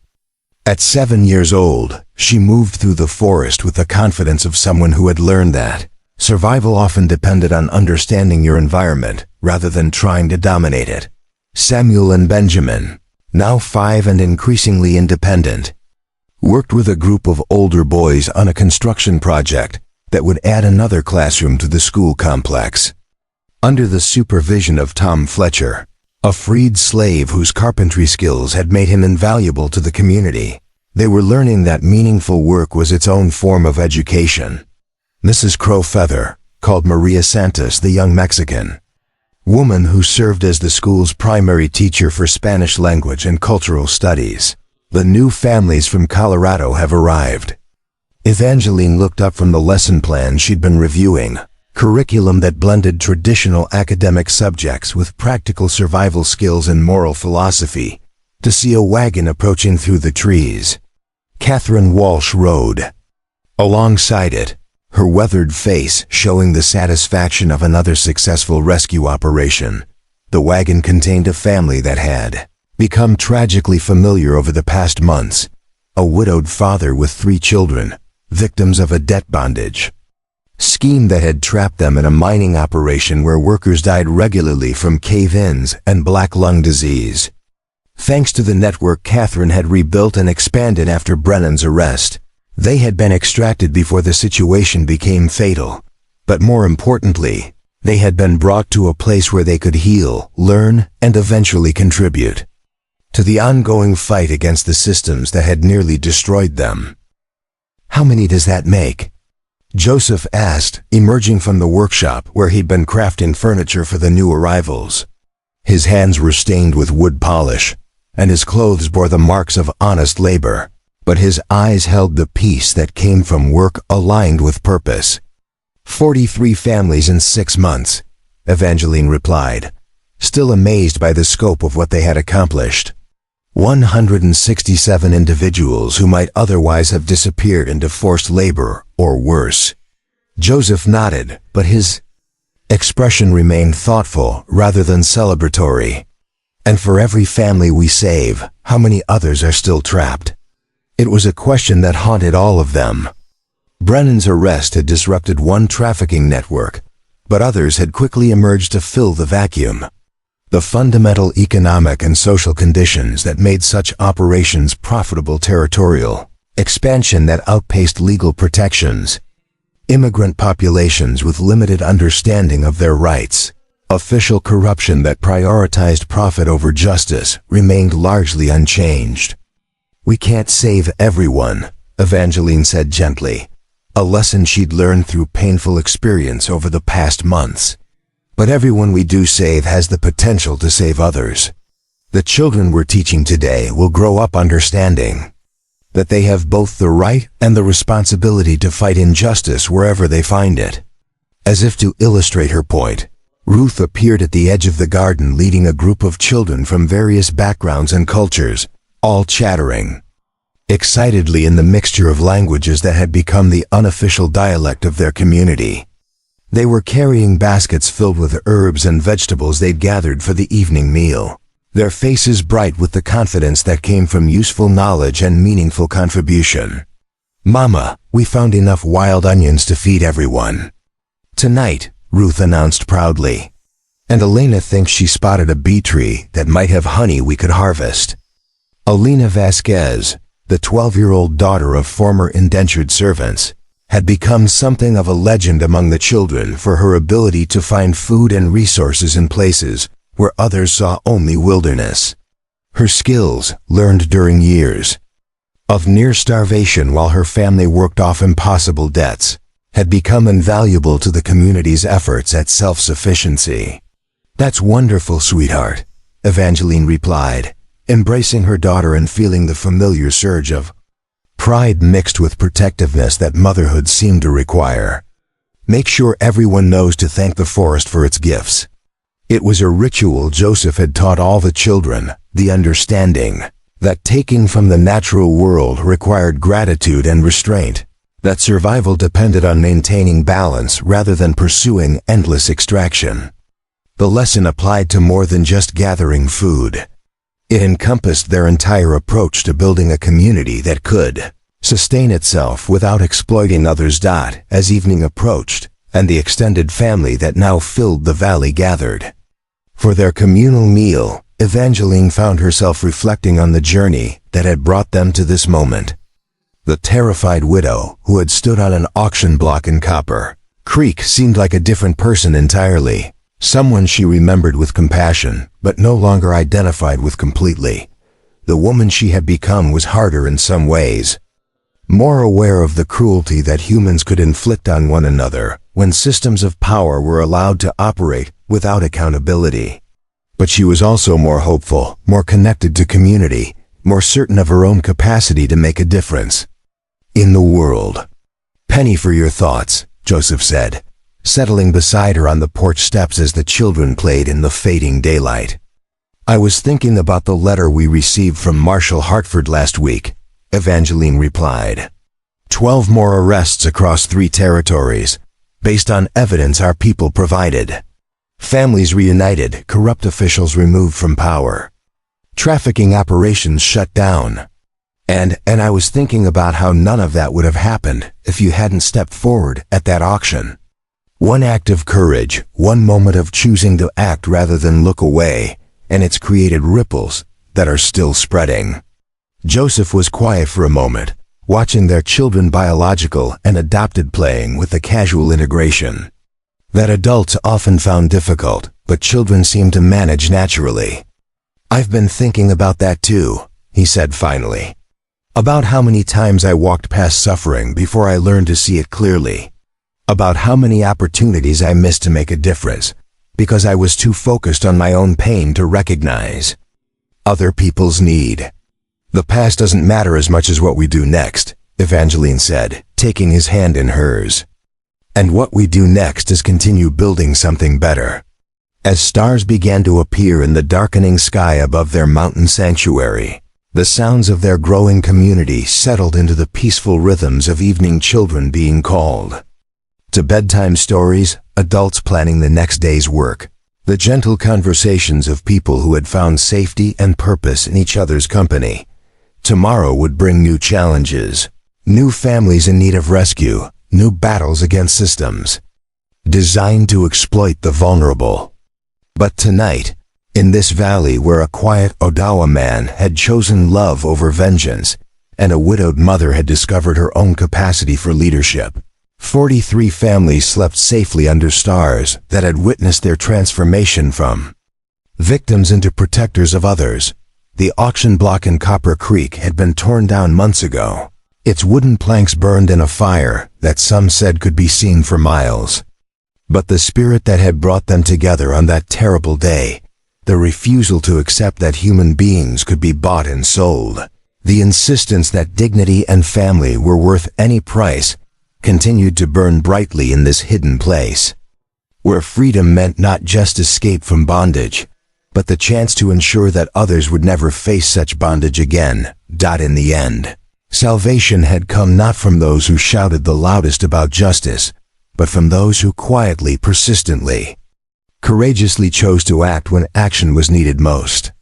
At 7 years old, she moved through the forest with the confidence of someone who had learned that survival often depended on understanding your environment rather than trying to dominate it. Samuel and Benjamin, now 5 and increasingly independent, worked with a group of older boys on a construction project that would add another classroom to the school complex. Under the supervision of Tom Fletcher, a freed slave whose carpentry skills had made him invaluable to the community, they were learning that meaningful work was its own form of education. Mrs. Crow Feather called Maria Santos the young Mexican woman who served as the school's primary teacher for Spanish language and cultural studies. The new families from Colorado have arrived. Evangeline looked up from the lesson plan she'd been reviewing, curriculum that blended traditional academic subjects with practical survival skills and moral philosophy, to see a wagon approaching through the trees. Catherine Walsh rode alongside it, her weathered face showing the satisfaction of another successful rescue operation. The wagon contained a family that had become tragically familiar over the past months, a widowed father with 3 children, victims of a debt bondage scheme that had trapped them in a mining operation where workers died regularly from cave-ins and black lung disease. Thanks to the network Catherine had rebuilt and expanded after Brennan's arrest, they had been extracted before the situation became fatal, but more importantly, they had been brought to a place where they could heal, learn, and eventually contribute to the ongoing fight against the systems that had nearly destroyed them. "How many does that make?" Joseph asked, emerging from the workshop where he'd been crafting furniture for the new arrivals. His hands were stained with wood polish, and his clothes bore the marks of honest labor, but his eyes held the peace that came from work aligned with purpose. 43 families in 6 months, Evangeline replied, still amazed by the scope of what they had accomplished. 167 individuals who might otherwise have disappeared into forced labor or worse. Joseph nodded, but his expression remained thoughtful rather than celebratory. "And for every family we save, how many others are still trapped?" It was a question that haunted all of them. Brennan's arrest had disrupted one trafficking network, but others had quickly emerged to fill the vacuum. The fundamental economic and social conditions that made such operations profitable: territorial expansion that outpaced legal protections, immigrant populations with limited understanding of their rights, official corruption that prioritized profit over justice, remained largely unchanged. "We can't save everyone," Evangeline said gently, a lesson she'd learned through painful experience over the past months. "But everyone we do save has the potential to save others. The children we're teaching today will grow up understanding that they have both the right and the responsibility to fight injustice wherever they find it." As if to illustrate her point, Ruth appeared at the edge of the garden leading a group of children from various backgrounds and cultures, all chattering excitedly in the mixture of languages that had become the unofficial dialect of their community. They were carrying baskets filled with herbs and vegetables they'd gathered for the evening meal, their faces bright with the confidence that came from useful knowledge and meaningful contribution. "Mama, we found enough wild onions to feed everyone tonight," Ruth announced proudly. "And Elena thinks she spotted a bee tree that might have honey we could harvest." Elena Vasquez, the 12-year-old daughter of former indentured servants, had become something of a legend among the children for her ability to find food and resources in places where others saw only wilderness. Her skills, learned during years of near starvation while her family worked off impossible debts, had become invaluable to the community's efforts at self-sufficiency. "That's wonderful, sweetheart," Evangeline replied, embracing her daughter and feeling the familiar surge of pride mixed with protectiveness that motherhood seemed to require. "Make sure everyone knows to thank the forest for its gifts." It was a ritual Joseph had taught all the children, the understanding that taking from the natural world required gratitude and restraint, that survival depended on maintaining balance rather than pursuing endless extraction. The lesson applied to more than just gathering food. It encompassed their entire approach to building a community that could sustain itself without exploiting others. As evening approached, and the extended family that now filled the valley gathered for their communal meal, Evangeline found herself reflecting on the journey that had brought them to this moment. The terrified widow, who had stood on an auction block in Copper Creek, seemed like a different person entirely, someone she remembered with compassion, but no longer identified with completely. The woman she had become was harder in some ways, more aware of the cruelty that humans could inflict on one another when systems of power were allowed to operate without accountability. But she was also more hopeful, more connected to community, more certain of her own capacity to make a difference in the world. "Penny for your thoughts," Joseph said, settling beside her on the porch steps as the children played in the fading daylight. "I was thinking about the letter we received from Marshal Hartford last week," Evangeline replied. 12 more arrests across 3 territories, based on evidence our people provided. Families reunited, corrupt officials removed from power. Trafficking operations shut down. And I was thinking about how none of that would have happened if you hadn't stepped forward at that auction. One act of courage, one moment of choosing to act rather than look away, and it's created ripples that are still spreading. Joseph was quiet for a moment, watching their children, biological and adopted, playing with the casual integration that adults often found difficult, but children seemed to manage naturally. "I've been thinking about that too," he said finally. "About how many times I walked past suffering before I learned to see it clearly. About how many opportunities I missed to make a difference because I was too focused on my own pain to recognize other people's need. The past doesn't matter as much as what we do next," Evangeline said, taking his hand in hers. "And what we do next is continue building something better." As stars began to appear in the darkening sky above their mountain sanctuary, the sounds of their growing community settled into the peaceful rhythms of evening, children being called to bedtime stories, adults planning the next day's work, the gentle conversations of people who had found safety and purpose in each other's company. Tomorrow would bring new challenges, new families in need of rescue, new battles against systems designed to exploit the vulnerable. But tonight, in this valley where a quiet Odawa man had chosen love over vengeance, and a widowed mother had discovered her own capacity for leadership, 43 families slept safely under stars that had witnessed their transformation from victims into protectors of others. The auction block in Copper Creek had been torn down months ago, its wooden planks burned in a fire that some said could be seen for miles. But the spirit that had brought them together on that terrible day, the refusal to accept that human beings could be bought and sold, the insistence that dignity and family were worth any price, continued to burn brightly in this hidden place, where freedom meant not just escape from bondage, but the chance to ensure that others would never face such bondage again. In the end, salvation had come not from those who shouted the loudest about justice, but from those who quietly, persistently, courageously chose to act when action was needed most.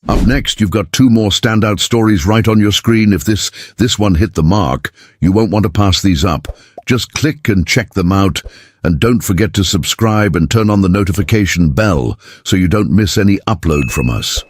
Up next, you've got 2 more standout stories right on your screen. If this one hit the mark, you won't want to pass these up. Just click and check them out. And don't forget to subscribe and turn on the notification bell so you don't miss any upload from us.